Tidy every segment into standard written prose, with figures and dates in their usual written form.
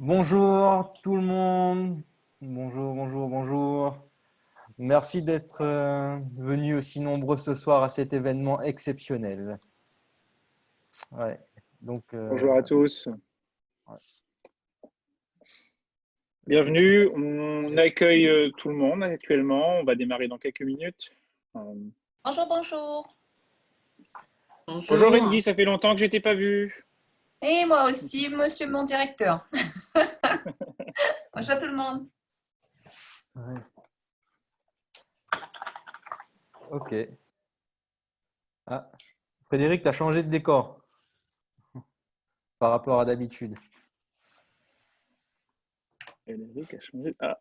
Bonjour tout le monde. Bonjour, bonjour, bonjour. Merci d'être venus aussi nombreux ce soir à cet événement exceptionnel. Ouais. Donc, Bonjour à tous. ouais. Bienvenue. On accueille tout le monde actuellement. On va démarrer dans quelques minutes. Bonjour, bonjour. Bonjour Rendy, ça fait longtemps que je t'ai pas vu. Et moi aussi, monsieur mon directeur. Bonjour tout le monde. Ouais. Ok. Ah, Frédéric, tu as changé de décor par rapport à d'habitude. Frédéric a changé. Ah.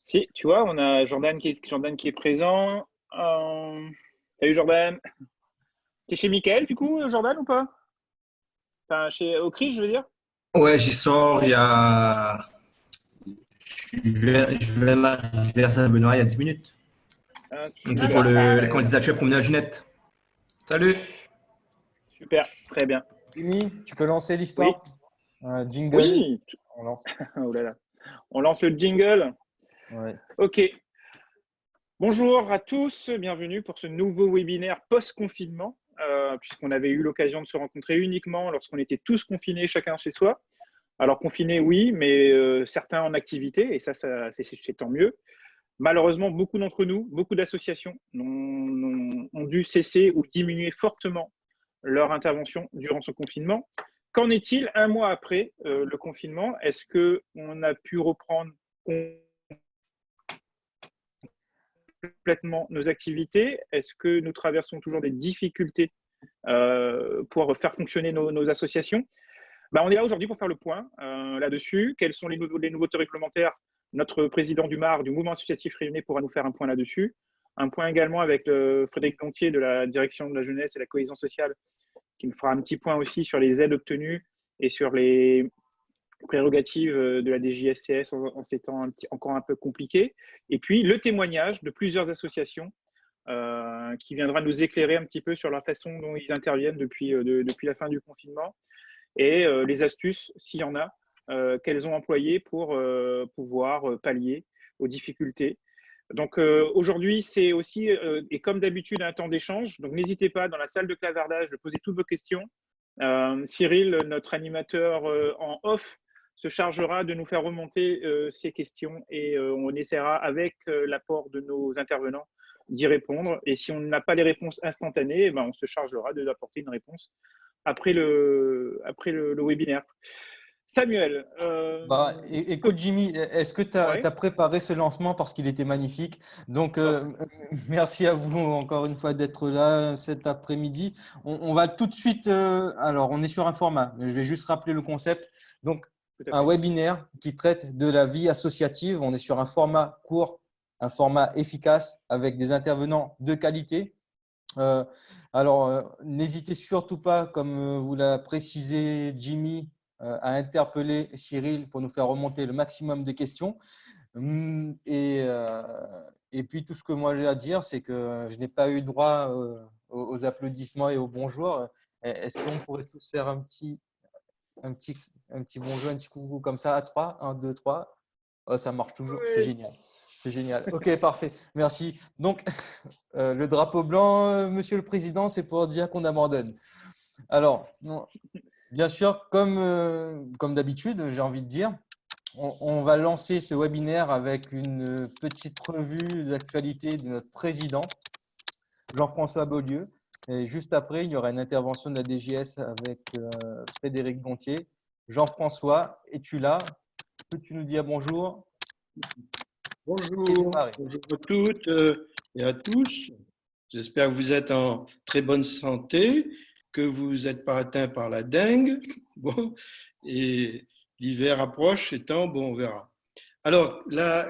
Si, tu vois, on a Jordan qui est présent. Salut Jordan. T'es chez Mickaël du coup, Jordan, ou pas? Enfin, au CRI, je veux dire. Ouais, j'y sors il y a. Je vais m'arriver à Saint-Benoît il y a 10 minutes. Donc, c'est pour la candidature pour mener à Ginette. Salut! Super, très bien. Jimmy, tu peux lancer l'histoire? Jingle. Oui. On lance. Oh là là. On lance le jingle. Ouais. Ok. Bonjour à tous, bienvenue pour ce nouveau webinaire post-confinement, puisqu'on avait eu l'occasion de se rencontrer uniquement lorsqu'on était tous confinés, chacun chez soi. Alors confinés, oui, mais certains en activité, et ça c'est tant mieux. Malheureusement, beaucoup d'entre nous, beaucoup d'associations ont dû cesser ou diminuer fortement leur intervention durant ce confinement. Qu'en est-il un mois après le confinement? Est-ce qu'on a pu reprendre complètement nos activités? Est-ce que nous traversons toujours des difficultés pour faire fonctionner nos associations? On est là aujourd'hui pour faire le point là-dessus. Quels sont les nouveautés réglementaires? Notre président du MAR, du Mouvement associatif réuni, pourra nous faire un point là-dessus. Un point également avec Frédéric Gontier de la Direction de la jeunesse et la cohésion sociale, qui nous fera un petit point aussi sur les aides obtenues et sur les prérogatives de la DGSCS en ces temps encore un peu compliqués. Et puis le témoignage de plusieurs associations qui viendra nous éclairer un petit peu sur la façon dont ils interviennent depuis la fin du confinement et les astuces, s'il y en a, qu'elles ont employées pour pouvoir pallier aux difficultés. Donc aujourd'hui, c'est aussi, et comme d'habitude, un temps d'échange. Donc n'hésitez pas dans la salle de clavardage de poser toutes vos questions. Cyril, notre animateur en off, se chargera de nous faire remonter ces questions et on essaiera avec l'apport de nos intervenants d'y répondre. Et si on n'a pas les réponses instantanées, on se chargera d'apporter une réponse après le webinaire. Samuel. Écoute Jimmy, est-ce que tu as préparé ce lancement parce qu'il était magnifique? Donc, merci à vous encore une fois d'être là cet après-midi. On va tout de suite, alors on est sur un format, je vais juste rappeler le concept. Donc, un webinaire qui traite de la vie associative. On est sur un format court, un format efficace avec des intervenants de qualité. N'hésitez surtout pas, comme vous l'a précisé Jimmy, à interpeller Cyril pour nous faire remonter le maximum de questions. Et puis, tout ce que moi j'ai à dire, c'est que je n'ai pas eu droit aux applaudissements et aux bonjours. Est-ce qu'on pourrait tous faire un petit bonjour, un petit coucou comme ça à 3? 1, 2, 3. Oh, ça marche toujours, oui. C'est génial. C'est génial. Ok, parfait. Merci. Donc, le drapeau blanc, Monsieur le Président, c'est pour dire qu'on abandonne. Alors, bien sûr, comme d'habitude, j'ai envie de dire, on va lancer ce webinaire avec une petite revue d'actualité de notre président, Jean-François Beaulieu. Et juste après, il y aura une intervention de la DGS avec Frédéric Gontier. Jean-François, es-tu là? Peux-tu nous dire bonjour? Bonjour à toutes et à tous. J'espère que vous êtes en très bonne santé, que vous n'êtes pas atteints par la dengue. Bon, et l'hiver approche, étant, bon, on verra. Alors,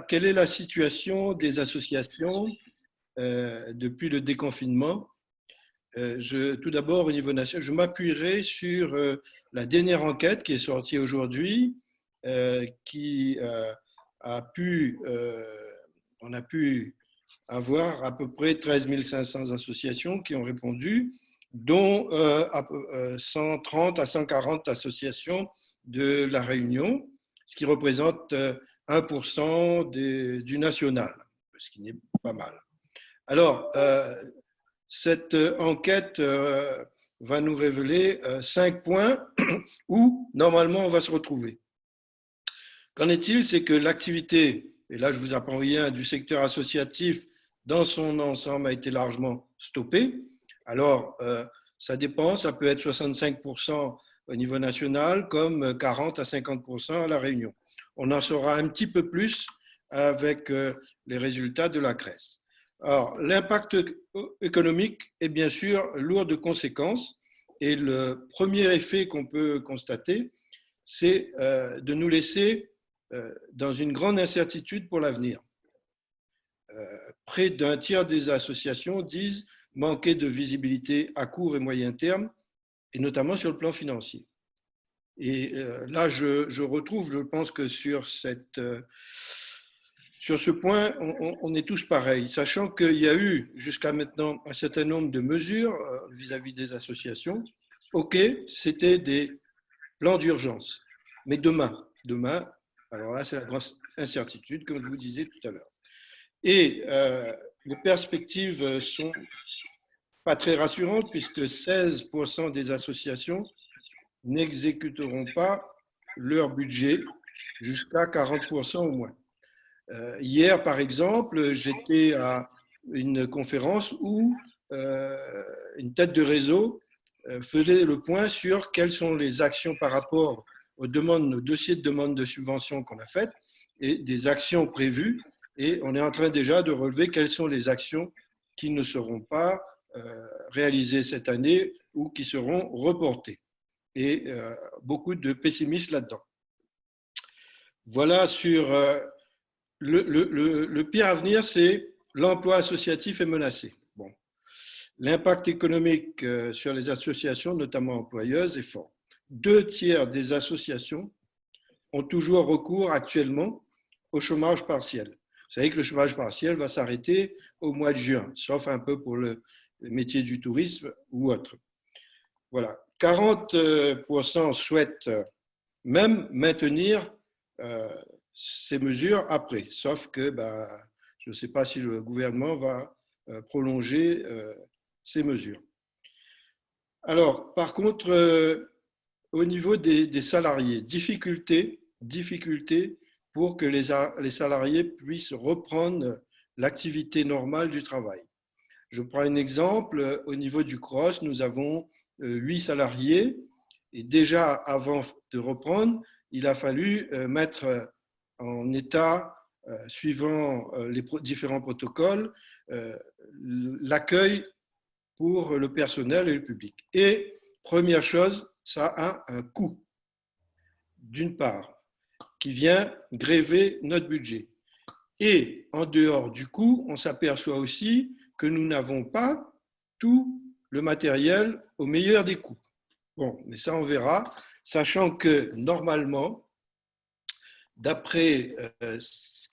quelle est la situation des associations depuis le déconfinement? Tout d'abord, au niveau national, je m'appuierai sur la dernière enquête qui est sortie aujourd'hui, qui on a pu avoir à peu près 13 500 associations qui ont répondu, dont 130 à 140 associations de la Réunion, ce qui représente 1% du national, ce qui n'est pas mal. Alors, cette enquête va nous révéler 5 points où, normalement, on va se retrouver. Qu'en est-il? C'est que l'activité, et là, je ne vous apprends rien, du secteur associatif dans son ensemble a été largement stoppée. Alors, ça dépend, ça peut être 65% au niveau national, comme 40 à 50% à La Réunion. On en saura un petit peu plus avec les résultats de la CRES. Alors, l'impact économique est bien sûr lourd de conséquences et le premier effet qu'on peut constater, c'est de nous laisser dans une grande incertitude pour l'avenir. Près d'un tiers des associations disent manquer de visibilité à court et moyen terme, et notamment sur le plan financier. Et là, je retrouve, je pense que sur ce point, on est tous pareils, sachant qu'il y a eu jusqu'à maintenant un certain nombre de mesures vis-à-vis des associations. OK, c'était des plans d'urgence, mais demain, alors là, c'est la grande incertitude, comme je vous disais tout à l'heure. Et les perspectives ne sont pas très rassurantes, puisque 16% des associations n'exécuteront pas leur budget jusqu'à 40% au moins. Hier, par exemple, j'étais à une conférence où une tête de réseau faisait le point sur quelles sont les actions par rapport aux dossiers de demande de subvention qu'on a faites et des actions prévues. Et on est en train déjà de relever quelles sont les actions qui ne seront pas réalisées cette année ou qui seront reportées. Et beaucoup de pessimisme là-dedans. Voilà sur le pire à venir, c'est l'emploi associatif est menacé. Bon. L'impact économique sur les associations, notamment employeuses, est fort. 2 tiers des associations ont toujours recours actuellement au chômage partiel. Vous savez que le chômage partiel va s'arrêter au mois de juin, sauf un peu pour le métier du tourisme ou autre. Voilà. 40% souhaitent même maintenir ces mesures après, sauf que je ne sais pas si le gouvernement va prolonger ces mesures. Alors, par contre, au niveau des salariés, difficulté pour que les salariés puissent reprendre l'activité normale du travail. Je prends un exemple, au niveau du CROSS, nous avons 8 salariés et déjà avant de reprendre, il a fallu mettre en état, suivant les différents protocoles, l'accueil pour le personnel et le public. Et première chose, ça a un coût, d'une part, qui vient gréver notre budget. Et en dehors du coût, on s'aperçoit aussi que nous n'avons pas tout le matériel au meilleur des coûts. Bon, mais ça on verra, sachant que normalement, d'après ce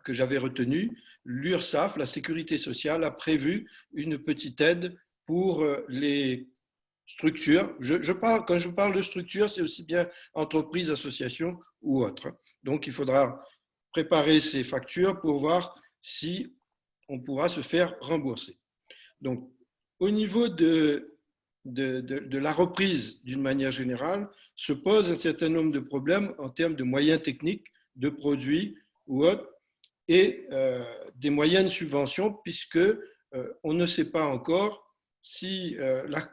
que j'avais retenu, l'URSSAF, la Sécurité sociale, a prévu une petite aide pour les structures. Quand je parle de structures, c'est aussi bien entreprises, associations ou autres. Donc, il faudra préparer ces factures pour voir si on pourra se faire rembourser. Donc, au niveau de la reprise, d'une manière générale, se pose un certain nombre de problèmes en termes de moyens techniques, de produits ou autres, et des moyens de subvention, puisque on ne sait pas encore si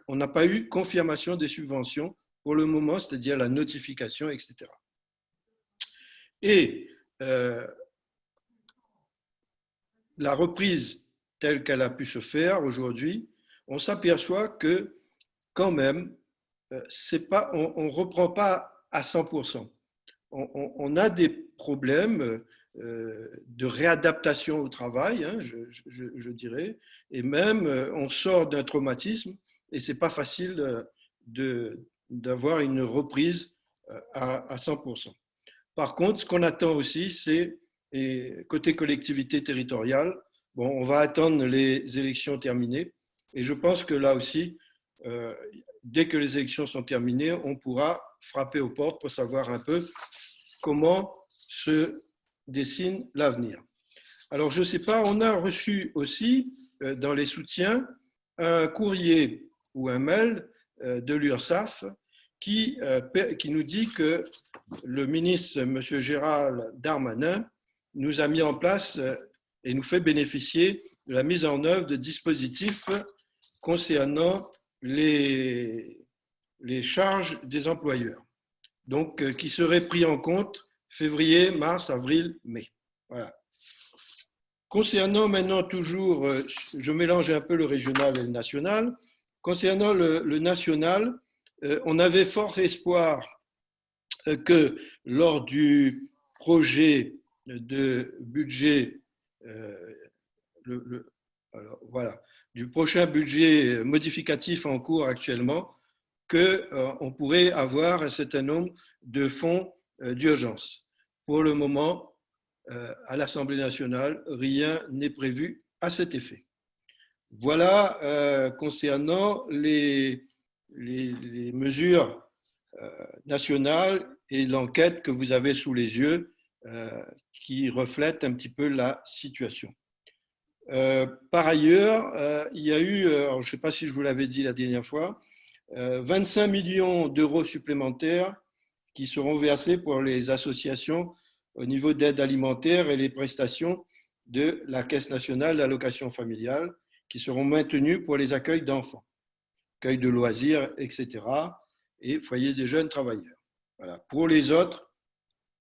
on n'a pas eu confirmation des subventions pour le moment, c'est-à-dire la notification, etc. Et la reprise telle qu'elle a pu se faire aujourd'hui, on s'aperçoit que quand même, on ne reprend pas à 100%. On a des problèmes de réadaptation au travail, hein, je dirais, et même on sort d'un traumatisme et ce n'est pas facile d'avoir une reprise à 100%. Par contre, ce qu'on attend aussi, c'est, côté collectivité territoriale, bon, on va attendre les élections terminées et je pense que là aussi, dès que les élections sont terminées, on pourra frapper aux portes pour savoir un peu comment se dessine l'avenir. Alors, je ne sais pas, on a reçu aussi dans les soutiens un courrier ou un mail de l'URSSAF qui nous dit que le ministre, M. Gérald Darmanin, nous a mis en place et nous fait bénéficier de la mise en œuvre de dispositifs concernant les charges des employeurs, donc qui seraient pris en compte février, mars, avril, mai. Voilà. Concernant maintenant toujours, je mélange un peu le régional et le national. Concernant le national, on avait fort espoir que lors du projet de budget, du prochain budget modificatif en cours actuellement, qu'on pourrait avoir un certain nombre de fonds d'urgence. Pour le moment, à l'Assemblée nationale, rien n'est prévu à cet effet. Voilà concernant les mesures nationales et l'enquête que vous avez sous les yeux qui reflète un petit peu la situation. Par ailleurs, il y a eu, je ne sais pas si je vous l'avais dit la dernière fois, 25 millions d'euros supplémentaires qui seront versés pour les associations au niveau d'aide alimentaire et les prestations de la Caisse nationale d'allocation familiale qui seront maintenues pour les accueils d'enfants, accueils de loisirs, etc. et foyers des jeunes travailleurs. Voilà. Pour les autres,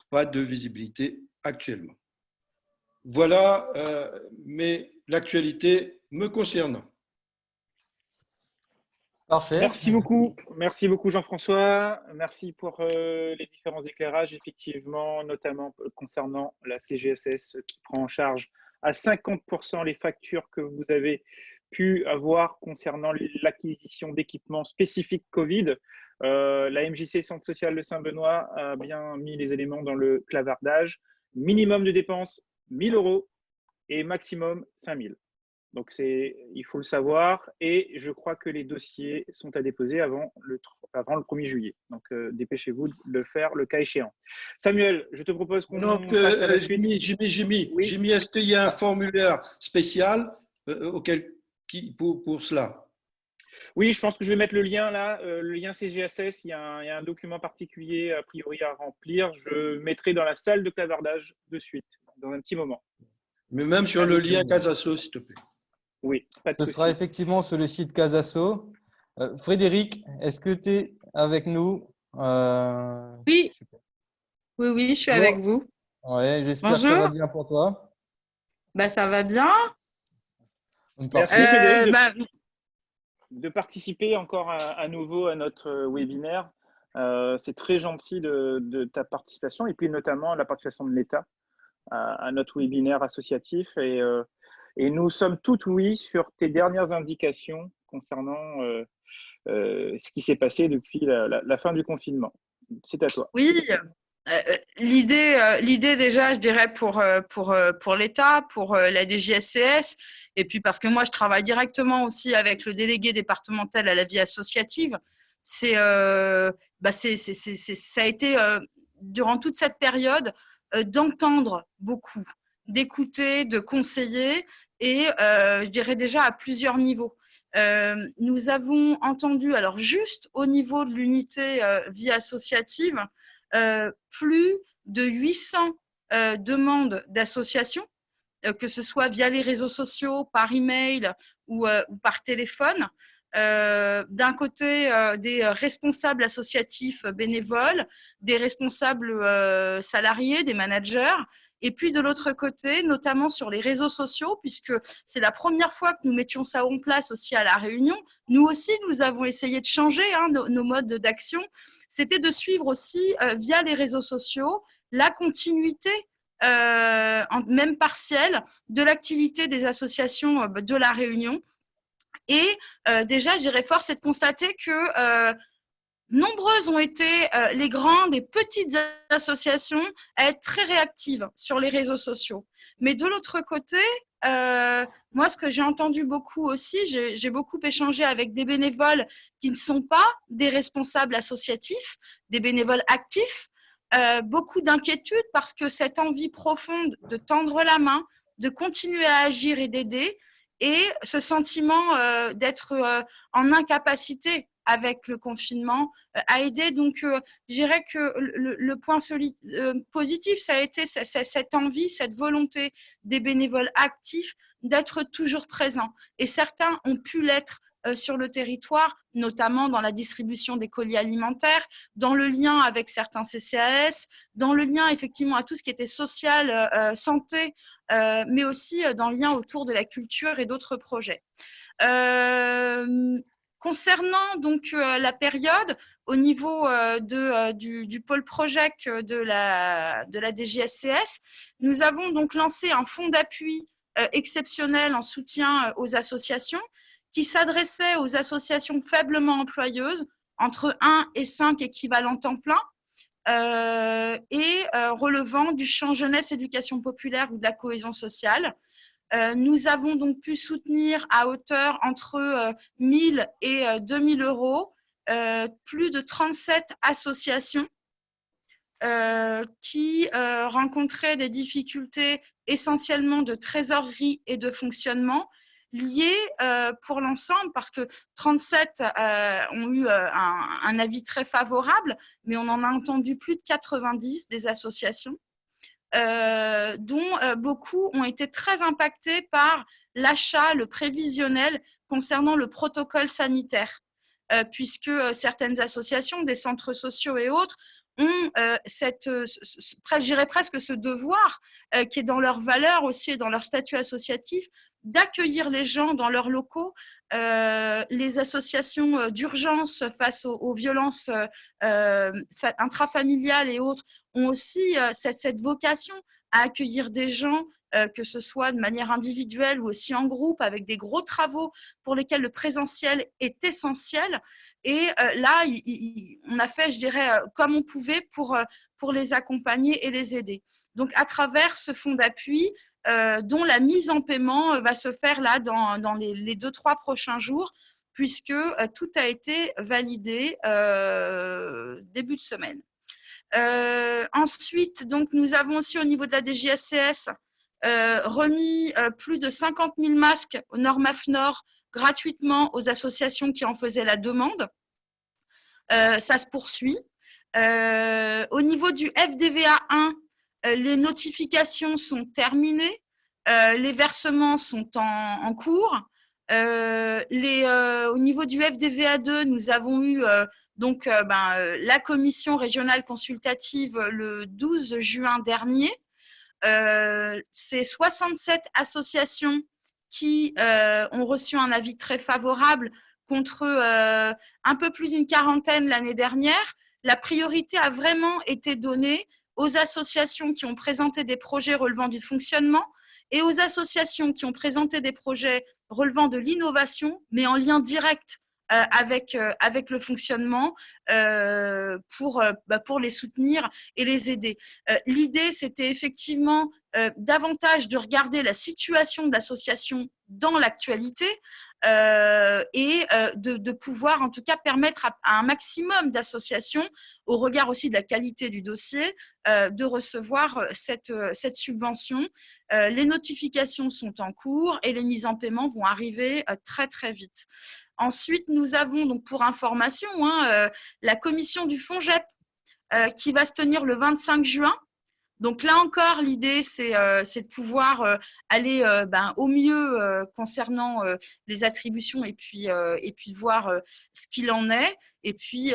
pas de visibilité actuellement. Voilà l'actualité me concernant. Parfait. Merci beaucoup Jean-François. Merci pour les différents éclairages, effectivement, notamment concernant la CGSS qui prend en charge à 50% les factures que vous avez pu avoir concernant l'acquisition d'équipements spécifiques Covid. La MJC Centre Social de Saint-Benoît a bien mis les éléments dans le clavardage. Minimum de dépenses, 1 000 € et maximum 5 000. Donc, il faut le savoir. Et je crois que les dossiers sont à déposer avant le 1er juillet. Donc, dépêchez-vous de le faire le cas échéant. Samuel, je te propose qu'on passe à la suite. Jimmy, Oui. Jimmy, est-ce qu'il y a un formulaire spécial pour cela? Oui, je pense que je vais mettre le lien là, le lien CGSS. Il y a un document particulier a priori à remplir. Je mettrai dans la salle de clavardage de suite, dans un petit moment. Mais même sur le lien Casasso, s'il te plaît. Oui, pas de Ce souci. sera effectivement sur le site Casasso. Frédéric, est-ce que tu es avec nous? Oui. Super. Oui, je suis Bon. avec vous. Ouais, j'espère que ça va bien pour toi. Bah, ça va bien. Merci Frédéric de participer encore à nouveau à notre webinaire. C'est très gentil de ta participation et puis notamment la participation de l'État à notre webinaire associatif. Et nous sommes tout oui sur tes dernières indications concernant ce qui s'est passé depuis la fin du confinement. C'est à toi. Oui, l'idée déjà, je dirais pour l'État, pour la DGSCS, et puis parce que moi, je travaille directement aussi avec le délégué départemental à la vie associative, ça a été durant toute cette période d'entendre beaucoup, d'écouter, de conseiller et je dirais déjà à plusieurs niveaux. Nous avons entendu, alors juste au niveau de l'unité vie associative, plus de 800 demandes d'associations, que ce soit via les réseaux sociaux, par email ou par téléphone. D'un côté, des responsables associatifs bénévoles, des responsables salariés, des managers, et puis de l'autre côté, notamment sur les réseaux sociaux, puisque c'est la première fois que nous mettions ça en place aussi à La Réunion. Nous aussi, nous avons essayé de changer nos modes d'action. C'était de suivre aussi, via les réseaux sociaux, la continuité, même partielle, de l'activité des associations de La Réunion. Et déjà, je dirais fort, c'est de constater que nombreuses ont été les grandes et petites associations à être très réactives sur les réseaux sociaux. Mais de l'autre côté, moi, ce que j'ai entendu beaucoup aussi, j'ai beaucoup échangé avec des bénévoles qui ne sont pas des responsables associatifs, des bénévoles actifs, beaucoup d'inquiétude parce que cette envie profonde de tendre la main, de continuer à agir et d'aider, et ce sentiment d'être en incapacité avec le confinement à aider. Donc, je dirais que le point positif, ça a été cette envie, cette volonté des bénévoles actifs d'être toujours présents. Et certains ont pu l'être sur le territoire, notamment dans la distribution des colis alimentaires, dans le lien avec certains CCAS, dans le lien effectivement à tout ce qui était social, santé, mais aussi dans le lien autour de la culture et d'autres projets. Concernant donc la période, au niveau du pôle Project de la DGSCS, nous avons donc lancé un fonds d'appui exceptionnel en soutien aux associations qui s'adressait aux associations faiblement employeuses, entre 1 et 5 équivalents temps plein, et relevant du champ jeunesse, éducation populaire ou de la cohésion sociale. Nous avons donc pu soutenir à hauteur entre 1 000 et 2 000 euros plus de 37 associations qui rencontraient des difficultés essentiellement de trésorerie et de fonctionnement liées pour l'ensemble, parce que 37 ont eu un avis très favorable, mais on en a entendu plus de 90 des associations. Dont beaucoup ont été très impactés par l'achat, le prévisionnel concernant le protocole sanitaire, puisque certaines associations, des centres sociaux et autres, ont je dirais presque ce devoir qui est dans leur valeur aussi et dans leur statut associatif, d'accueillir les gens dans leurs locaux. Les associations d'urgence face aux violences intrafamiliales et autres ont aussi cette vocation à accueillir des gens, que ce soit de manière individuelle ou aussi en groupe, avec des gros travaux pour lesquels le présentiel est essentiel. Et là, on a fait, je dirais, comme on pouvait pour les accompagner et les aider. Donc, à travers ce fonds d'appui, dont la mise en paiement va se faire là dans les 2-3 prochains jours, puisque tout a été validé début de semaine. Ensuite, donc, nous avons aussi au niveau de la DGSCS remis plus de 50 000 masques au Nord-MAFNOR gratuitement aux associations qui en faisaient la demande. Ça se poursuit. Au niveau du FDVA 1, les notifications sont terminées, les versements sont en cours. Au niveau du FDVA 2, nous avons eu la commission régionale consultative le 12 juin dernier. C'est 67 associations qui ont reçu un avis très favorable contre un peu plus d'une quarantaine l'année dernière. La priorité a vraiment été donnée aux associations qui ont présenté des projets relevant du fonctionnement et aux associations qui ont présenté des projets relevant de l'innovation, mais en lien direct avec le fonctionnement pour les soutenir et les aider. L'idée, c'était effectivement davantage de regarder la situation de l'association dans l'actualité et de pouvoir en tout cas permettre à un maximum d'associations, au regard aussi de la qualité du dossier, de recevoir cette subvention. Les notifications sont en cours et les mises en paiement vont arriver très très vite. Ensuite, nous avons donc pour information la commission du FONGEP qui va se tenir le 25 juin. Donc là encore, l'idée, c'est de pouvoir aller au mieux concernant les attributions et puis voir ce qu'il en est. Et puis,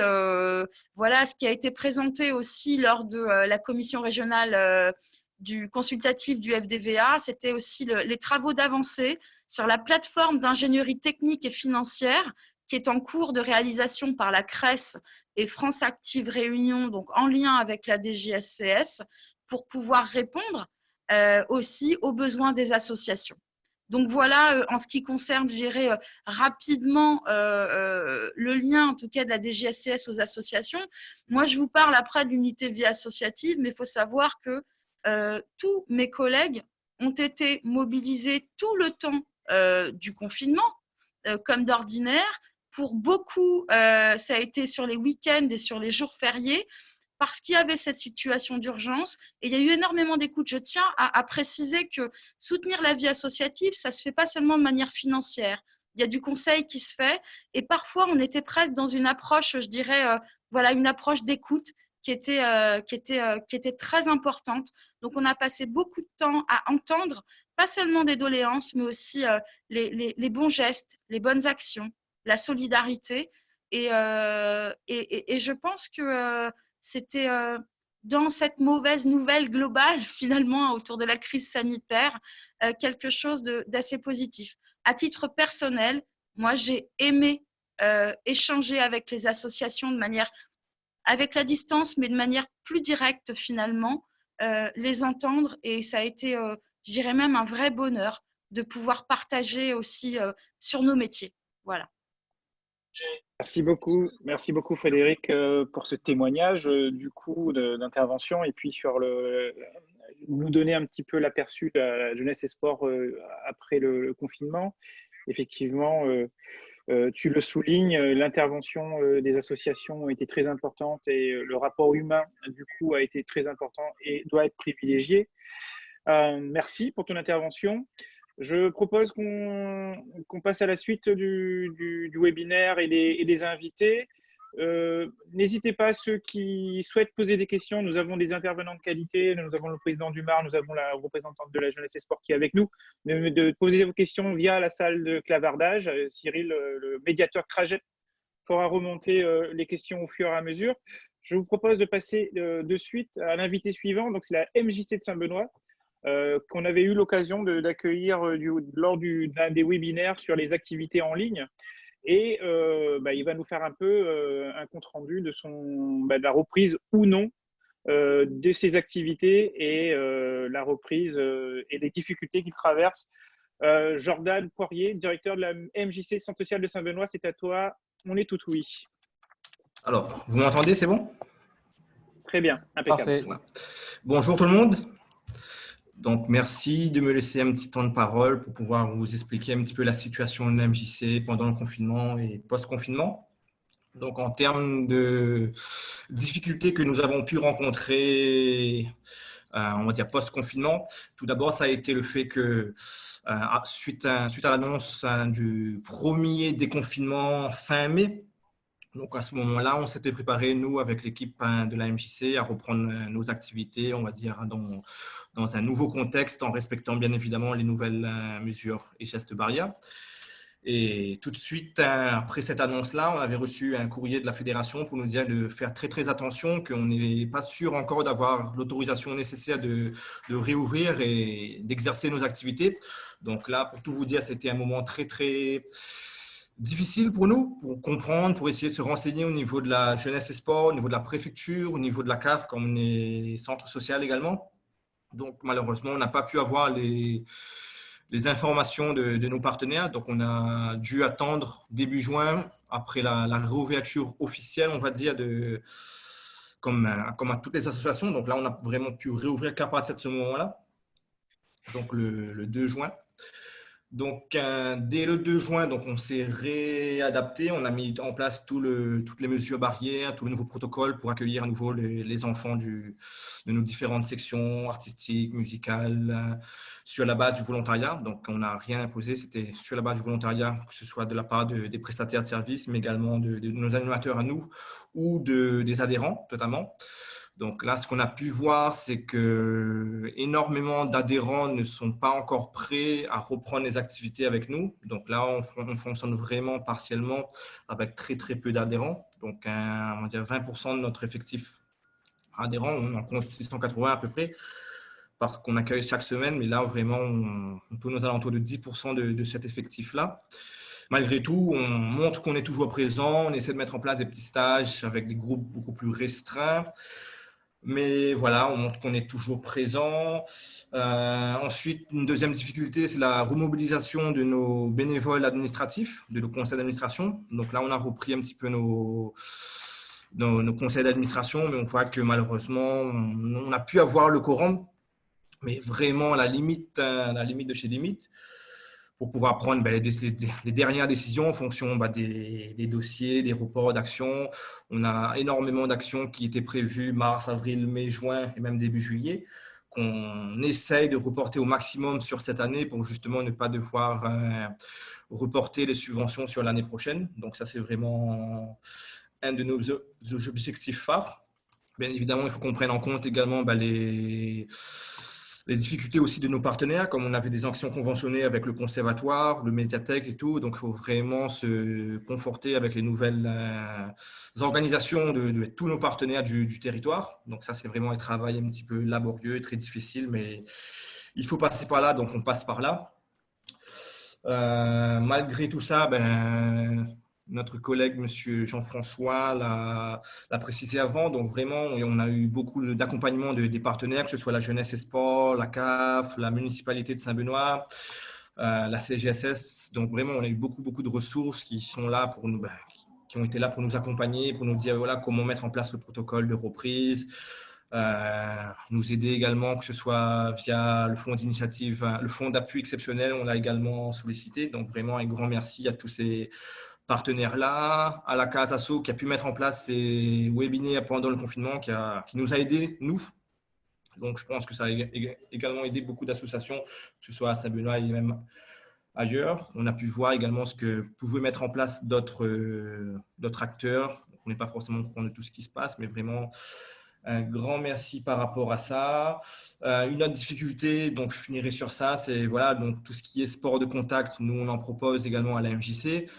voilà ce qui a été présenté aussi lors de la commission régionale du consultatif du FDVA. C'était aussi les travaux d'avancée sur la plateforme d'ingénierie technique et financière qui est en cours de réalisation par la CRES et France Active Réunion, donc en lien avec la DGSCS, pour pouvoir répondre aussi aux besoins des associations. Donc voilà, en ce qui concerne, je dirais rapidement le lien, en tout cas, de la DGSCS aux associations. Moi, je vous parle après de l'unité vie associative, mais il faut savoir que tous mes collègues ont été mobilisés tout le temps du confinement, comme d'ordinaire. Pour beaucoup, ça a été sur les week-ends et sur les jours fériés, parce qu'il y avait cette situation d'urgence et il y a eu énormément d'écoute. Je tiens à préciser que soutenir la vie associative, ça ne se fait pas seulement de manière financière. Il y a du conseil qui se fait et parfois on était presque dans une approche, je dirais, voilà, une approche d'écoute qui était très importante. Donc on a passé beaucoup de temps à entendre, pas seulement des doléances, mais aussi les bons gestes, les bonnes actions, la solidarité. Et je pense que c'était dans cette mauvaise nouvelle globale, finalement, autour de la crise sanitaire, quelque chose d'assez positif. À titre personnel, moi, j'ai aimé échanger avec les associations de manière, avec la distance, mais de manière plus directe, finalement, les entendre. Et ça a été, je dirais même, un vrai bonheur de pouvoir partager aussi sur nos métiers. Voilà. Merci beaucoup Frédéric pour ce témoignage d'intervention et puis sur nous donner un petit peu l'aperçu de la jeunesse et sport après le confinement. Effectivement, tu le soulignes, l'intervention des associations a été très importante et le rapport humain du coup a été très important et doit être privilégié. Merci pour ton intervention. Je propose qu'on passe à la suite du webinaire et des invités. N'hésitez pas, ceux qui souhaitent poser des questions. Nous avons des intervenants de qualité. Nous avons le président du MAR, nous avons la représentante de la jeunesse et sport qui est avec nous. De poser vos questions via la salle de clavardage. Cyril, le médiateur Craget, fera remonter les questions au fur et à mesure. Je vous propose de passer de suite à l'invité suivant. Donc, c'est la MJC de Saint-Benoît. Qu'on avait eu l'occasion d'accueillir lors d'un des webinaires sur les activités en ligne. Et il va nous faire un peu un compte-rendu de la reprise ou non de ces activités et la reprise et les difficultés qu'il traverse. Jordan Poirier, directeur de la MJC Centre social de Saint-Benoît, c'est à toi. On est tout oui. Alors, vous m'entendez, c'est bon? Très bien, impeccable. Parfait. Ouais. Bonjour tout le monde. Donc, merci de me laisser un petit temps de parole pour pouvoir vous expliquer un petit peu la situation de la MJC pendant le confinement et post-confinement. Donc, en termes de difficultés que nous avons pu rencontrer, on va dire post-confinement, tout d'abord, ça a été le fait que suite à l'annonce du premier déconfinement fin mai, donc à ce moment-là, on s'était préparé, nous, avec l'équipe de la MJC, à reprendre nos activités, on va dire, dans un nouveau contexte, en respectant bien évidemment les nouvelles mesures et gestes barrières. Et tout de suite, après cette annonce-là, on avait reçu un courrier de la fédération pour nous dire de faire très, très attention, qu'on n'est pas sûr encore d'avoir l'autorisation nécessaire de réouvrir et d'exercer nos activités. Donc là, pour tout vous dire, c'était un moment très, très difficile pour nous, pour comprendre, pour essayer de se renseigner au niveau de la jeunesse et sport, au niveau de la préfecture, au niveau de la CAF, comme on est centre social également. Donc, malheureusement, on n'a pas pu avoir les informations de nos partenaires. Donc, on a dû attendre début juin, après la réouverture officielle, on va dire, comme à toutes les associations. Donc là, on a vraiment pu réouvrir qu'à partir de ce moment-là, donc le 2 juin. Donc, dès le 2 juin, donc, on s'est réadapté. On a mis en place toutes les mesures barrières, tous les nouveaux protocoles pour accueillir à nouveau les enfants de nos différentes sections artistiques, musicales, sur la base du volontariat. Donc, on n'a rien imposé. C'était sur la base du volontariat, que ce soit de la part des prestataires de services, mais également de nos animateurs à nous ou des adhérents, notamment. Donc là, ce qu'on a pu voir, c'est que énormément d'adhérents ne sont pas encore prêts à reprendre les activités avec nous. Donc là, on fonctionne vraiment partiellement avec très, très peu d'adhérents. Donc, on va dire 20% de notre effectif adhérent, on en compte 680 à peu près, parce qu'on accueille chaque semaine. Mais là, vraiment, on tourne aux alentours de 10% de cet effectif-là. Malgré tout, on montre qu'on est toujours présent. On essaie de mettre en place des petits stages avec des groupes beaucoup plus restreints. Mais voilà, on montre qu'on est toujours présent. Ensuite, une deuxième difficulté, c'est la remobilisation de nos bénévoles administratifs, de nos conseils d'administration. Donc là, on a repris un petit peu nos conseils d'administration, mais on voit que malheureusement, on a pu avoir le quorum, mais vraiment à la limite de chez limite, pour pouvoir prendre les dernières décisions en fonction des dossiers, des reports d'actions. On a énormément d'actions qui étaient prévues mars, avril, mai, juin et même début juillet, qu'on essaye de reporter au maximum sur cette année pour justement ne pas devoir reporter les subventions sur l'année prochaine. Donc ça, c'est vraiment un de nos objectifs phares. Bien évidemment, il faut qu'on prenne en compte également les difficultés aussi de nos partenaires, comme on avait des actions conventionnées avec le conservatoire, le médiathèque et tout. Donc, il faut vraiment se conforter avec les nouvelles organisations de tous nos partenaires du territoire. Donc, ça, c'est vraiment un travail un petit peu laborieux et très difficile, mais il faut passer par là, donc on passe par là. Malgré tout ça, notre collègue, M. Jean-François, l'a précisé avant. Donc, vraiment, on a eu beaucoup d'accompagnement des partenaires, que ce soit la Jeunesse et Sport, la CAF, la municipalité de Saint-Benoît, la CGSS. Donc, vraiment, on a eu beaucoup de ressources qui sont là pour nous, qui ont été là pour nous accompagner, pour nous dire voilà, comment mettre en place le protocole de reprise. Nous aider également, que ce soit via le fonds d'initiative, le fonds d'appui exceptionnel, on l'a également sollicité. Donc, vraiment, un grand merci à tous ces partenaires-là, à la Case Asso qui a pu mettre en place ces webinaires pendant le confinement, qui nous a aidés, nous. Donc, je pense que ça a également aidé beaucoup d'associations, que ce soit à Saint-Benoît et même ailleurs. On a pu voir également ce que pouvaient mettre en place d'autres acteurs. On n'est pas forcément au courant de tout ce qui se passe, mais vraiment un grand merci par rapport à ça. Une autre difficulté, donc je finirai sur ça, c'est voilà, donc tout ce qui est sport de contact, nous on en propose également à la MJC.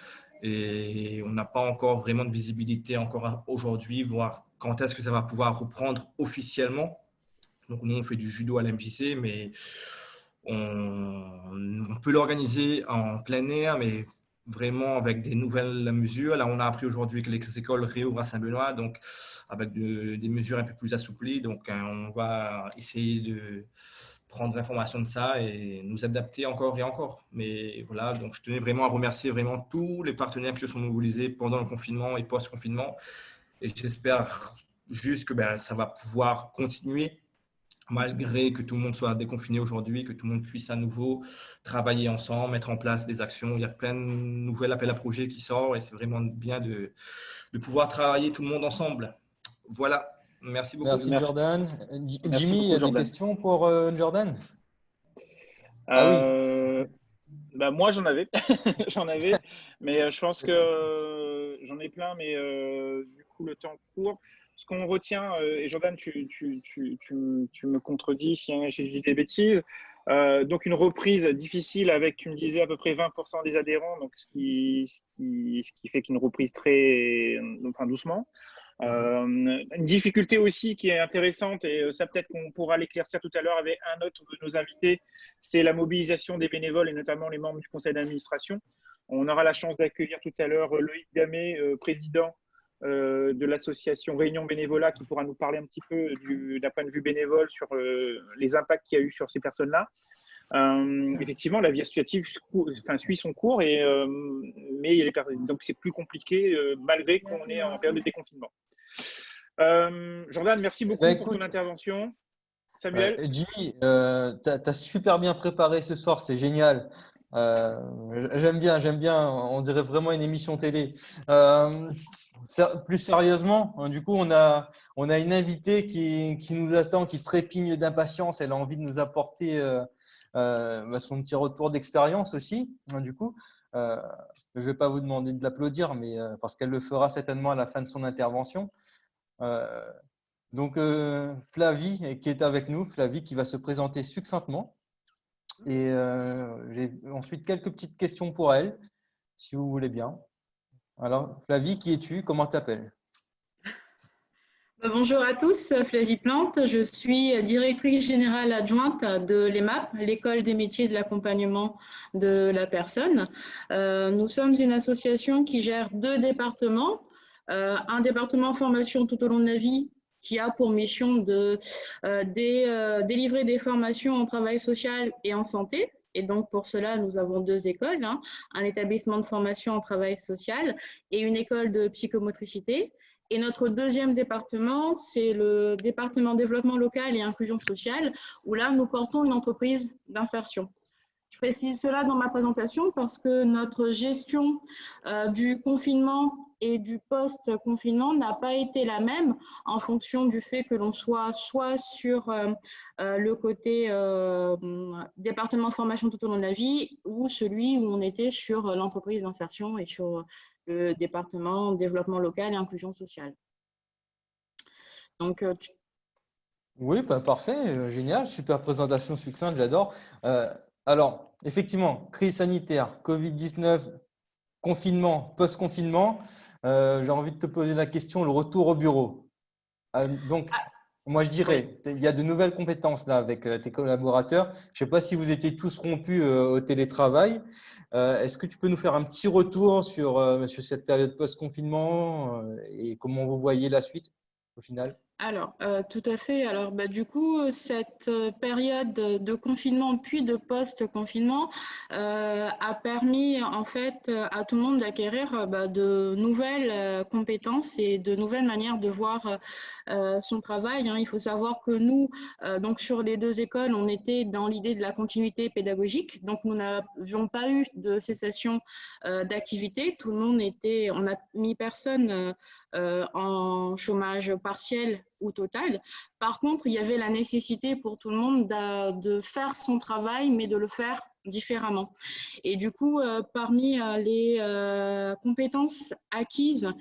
Et on n'a pas encore vraiment de visibilité encore aujourd'hui, voir quand est-ce que ça va pouvoir reprendre officiellement. Donc, nous, on fait du judo à l'MJC, mais on peut l'organiser en plein air, mais vraiment avec des nouvelles mesures. Là, on a appris aujourd'hui que les écoles réouvrent à Saint-Benoît, donc avec des mesures un peu plus assouplies. Donc, on va essayer de prendre l'information de ça et nous adapter encore et encore. Mais voilà, donc je tenais vraiment à remercier vraiment tous les partenaires qui se sont mobilisés pendant le confinement et post-confinement. Et j'espère juste que ça va pouvoir continuer malgré que tout le monde soit déconfiné aujourd'hui, que tout le monde puisse à nouveau travailler ensemble, mettre en place des actions. Il y a plein de nouveaux appels à projets qui sortent et c'est vraiment bien de pouvoir travailler tout le monde ensemble. Voilà. Merci beaucoup. Merci Jordan. Jimmy, il y a des questions pour Jordan? Oui. Moi, j'en avais. J'en avais. Mais je pense que j'en ai plein, mais du coup, le temps court. Ce qu'on retient, et Jordan, tu me contredis si j'ai dit des bêtises. Donc, une reprise difficile avec, tu me disais, à peu près 20% des adhérents, donc ce qui fait qu'une reprise doucement. Une difficulté aussi qui est intéressante, et ça peut-être qu'on pourra l'éclaircir tout à l'heure avec un autre de nos invités, c'est la mobilisation des bénévoles et notamment les membres du conseil d'administration. On aura la chance d'accueillir tout à l'heure Loïc Damé, président de l'association Réunion Bénévolat, qui pourra nous parler un petit peu d'un point de vue bénévole sur les impacts qu'il y a eu sur ces personnes-là. Effectivement, la vie associative suit son cours, mais donc c'est plus compliqué malgré qu'on est en période de déconfinement. Jordan, merci beaucoup pour ton intervention. Samuel, Jimmy, tu as super bien préparé ce soir, c'est génial. J'aime bien, on dirait vraiment une émission télé. Plus sérieusement, du coup, on a une invitée qui nous attend, qui trépigne d'impatience. Elle a envie de nous apporter son petit retour d'expérience aussi. Du coup, je ne vais pas vous demander de l'applaudir, mais parce qu'elle le fera certainement à la fin de son intervention. Donc, Flavie qui est avec nous, Flavie qui va se présenter succinctement. Et j'ai ensuite quelques petites questions pour elle, si vous voulez bien. Alors, Flavie, qui es-tu? Comment t'appelles? Bonjour à tous, Flavie Plante. Je suis directrice générale adjointe de l'EMAP, l'École des métiers de l'accompagnement de la personne. Nous sommes une association qui gère 2 départements. Un département formation tout au long de la vie qui a pour mission de délivrer des formations en travail social et en santé. Et donc, pour cela, nous avons 2 écoles, hein, un établissement de formation en travail social et une école de psychomotricité. Et notre 2e département, c'est le département développement local et inclusion sociale, où là, nous portons une entreprise d'insertion. Je précise cela dans ma présentation parce que notre gestion du confinement et du post-confinement n'a pas été la même en fonction du fait que l'on soit sur le côté département de formation tout au long de la vie ou celui où on était sur l'entreprise d'insertion et sur le département développement local et inclusion sociale. Donc, Oui, bah, parfait, génial, super présentation succincte, j'adore. Alors, effectivement, crise sanitaire, Covid-19, confinement, post-confinement, j'ai envie de te poser la question, le retour au bureau. Donc, moi, je dirais, il y a de nouvelles compétences là avec tes collaborateurs. Je ne sais pas si vous étiez tous rompus au télétravail. Est-ce que tu peux nous faire un petit retour sur cette période post-confinement et comment vous voyez la suite au final? Alors, tout à fait. Alors, du coup, cette période de confinement puis de post-confinement a permis en fait à tout le monde d'acquérir de nouvelles compétences et de nouvelles manières de voir son travail. Hein. Il faut savoir que nous, donc sur les 2 écoles, on était dans l'idée de la continuité pédagogique. Donc, nous n'avions pas eu de cessation d'activité. Tout le monde était, on n'a mis personne en chômage partiel ou total. Par contre, il y avait la nécessité pour tout le monde de faire son travail, mais de le faire différemment. Et du coup, parmi les compétences acquises,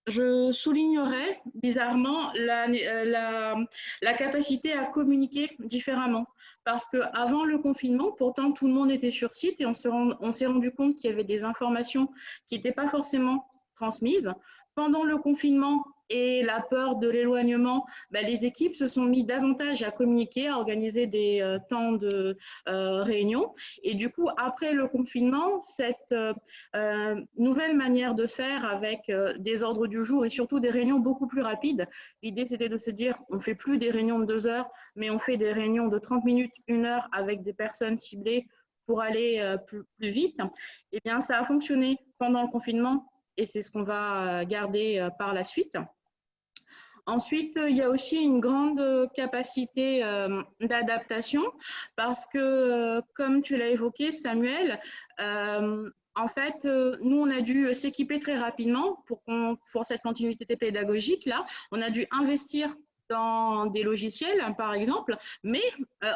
je soulignerais bizarrement la capacité à communiquer différemment. Parce qu'avant le confinement, pourtant, tout le monde était sur site et on s'est rendu compte qu'il y avait des informations qui n'étaient pas forcément transmises. Pendant le confinement et la peur de l'éloignement, les équipes se sont mis davantage à communiquer, à organiser des temps de réunion. Et du coup, après le confinement, cette nouvelle manière de faire avec des ordres du jour et surtout des réunions beaucoup plus rapides, l'idée c'était de se dire, on ne fait plus des réunions de 2 heures, mais on fait des réunions de 30 minutes, 1 heure avec des personnes ciblées pour aller plus vite. Eh bien, ça a fonctionné pendant le confinement et c'est ce qu'on va garder par la suite. Ensuite, il y a aussi une grande capacité d'adaptation parce que, comme tu l'as évoqué, Samuel, en fait, nous, on a dû s'équiper très rapidement pour cette continuité pédagogique. Là, on a dû investir dans des logiciels, par exemple, mais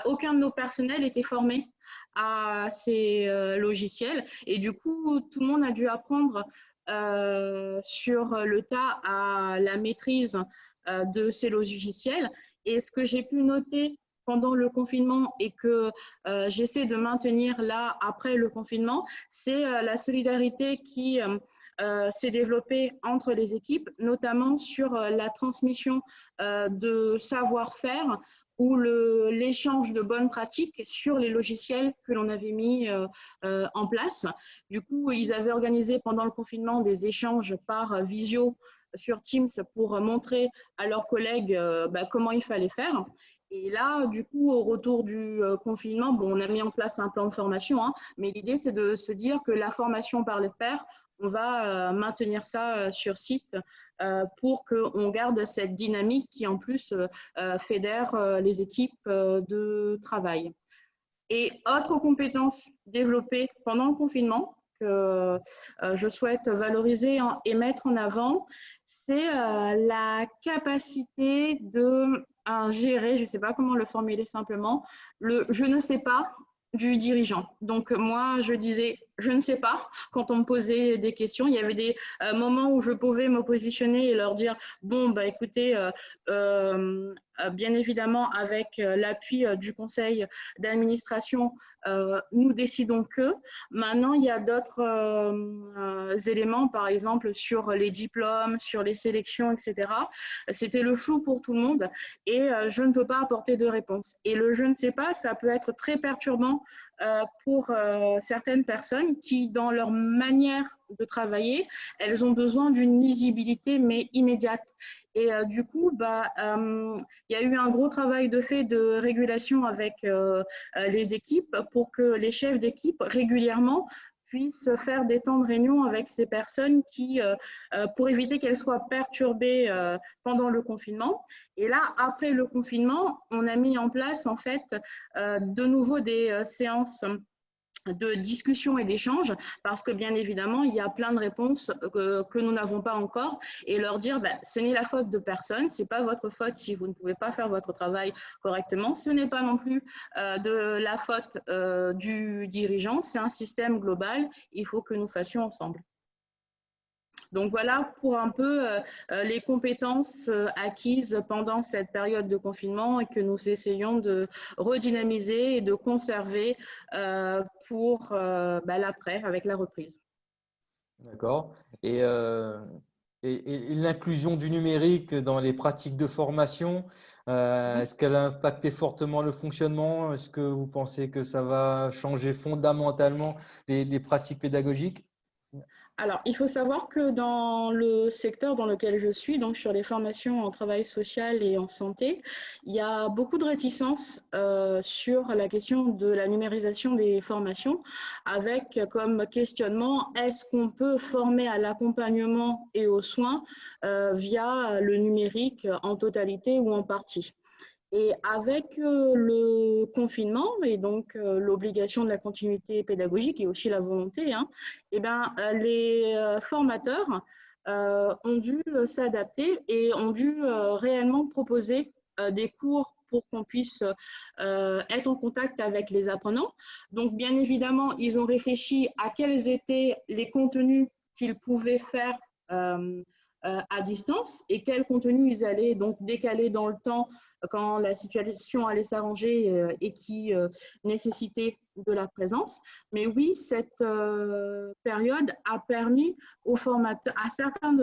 aucun de nos personnels était formé à ces logiciels. Et du coup, tout le monde a dû apprendre sur le tas à la maîtrise de ces logiciels. Et ce que j'ai pu noter pendant le confinement et que j'essaie de maintenir là après le confinement, c'est la solidarité qui s'est développée entre les équipes, notamment sur la transmission de savoir-faire ou l'échange de bonnes pratiques sur les logiciels que l'on avait mis en place. Du coup, ils avaient organisé pendant le confinement des échanges par visio sur Teams pour montrer à leurs collègues comment il fallait faire. Et là, du coup, au retour du confinement, on a mis en place un plan de formation, hein, mais l'idée, c'est de se dire que la formation par les pairs, on va maintenir ça sur site pour qu'on garde cette dynamique qui, en plus, fédère les équipes de travail. Et autre compétence développée pendant le confinement que je souhaite valoriser et mettre en avant, c'est la capacité de gérer, je ne sais pas comment le formuler simplement, le « je ne sais pas » du dirigeant. Donc moi, je disais « je ne sais pas » quand on me posait des questions. Il y avait des moments où je pouvais me positionner et leur dire « bon, écoutez, bien évidemment, avec l'appui du conseil d'administration, nous décidons que. Maintenant, il y a d'autres éléments, par exemple, sur les diplômes, sur les sélections, etc. C'était le flou pour tout le monde et je ne peux pas apporter de réponse. Et le « je ne sais pas », ça peut être très perturbant pour certaines personnes qui, dans leur manière de travailler, elles ont besoin d'une lisibilité, mais immédiate. Et du coup, il y a eu un gros travail de fait de régulation avec les équipes pour que les chefs d'équipe régulièrement puissent faire des temps de réunion avec ces personnes pour éviter qu'elles soient perturbées pendant le confinement. Et là, après le confinement, on a mis en place en fait de nouveau des séances de discussion et d'échange, parce que bien évidemment, il y a plein de réponses que nous n'avons pas encore, et leur dire, ce n'est la faute de personne, ce n'est pas votre faute si vous ne pouvez pas faire votre travail correctement, ce n'est pas non plus de la faute du dirigeant, c'est un système global, il faut que nous fassions ensemble. Donc voilà pour un peu les compétences acquises pendant cette période de confinement et que nous essayons de redynamiser et de conserver pour l'après, avec la reprise. D'accord. Et l'inclusion du numérique dans les pratiques de formation, est-ce qu'elle a impacté fortement le fonctionnement? Est-ce que vous pensez que ça va changer fondamentalement les pratiques pédagogiques? Alors, il faut savoir que dans le secteur dans lequel je suis, donc sur les formations en travail social et en santé, il y a beaucoup de réticences sur la question de la numérisation des formations, avec comme questionnement, est-ce qu'on peut former à l'accompagnement et aux soins via le numérique en totalité ou en partie? Et avec le confinement et donc l'obligation de la continuité pédagogique et aussi la volonté, les formateurs ont dû s'adapter et ont dû réellement proposer des cours pour qu'on puisse être en contact avec les apprenants. Donc, bien évidemment, ils ont réfléchi à quels étaient les contenus qu'ils pouvaient faire à distance et quels contenus ils allaient donc décaler dans le temps quand la situation allait s'arranger et qui nécessitait de la présence. Mais oui, cette période a permis aux formateurs, à certains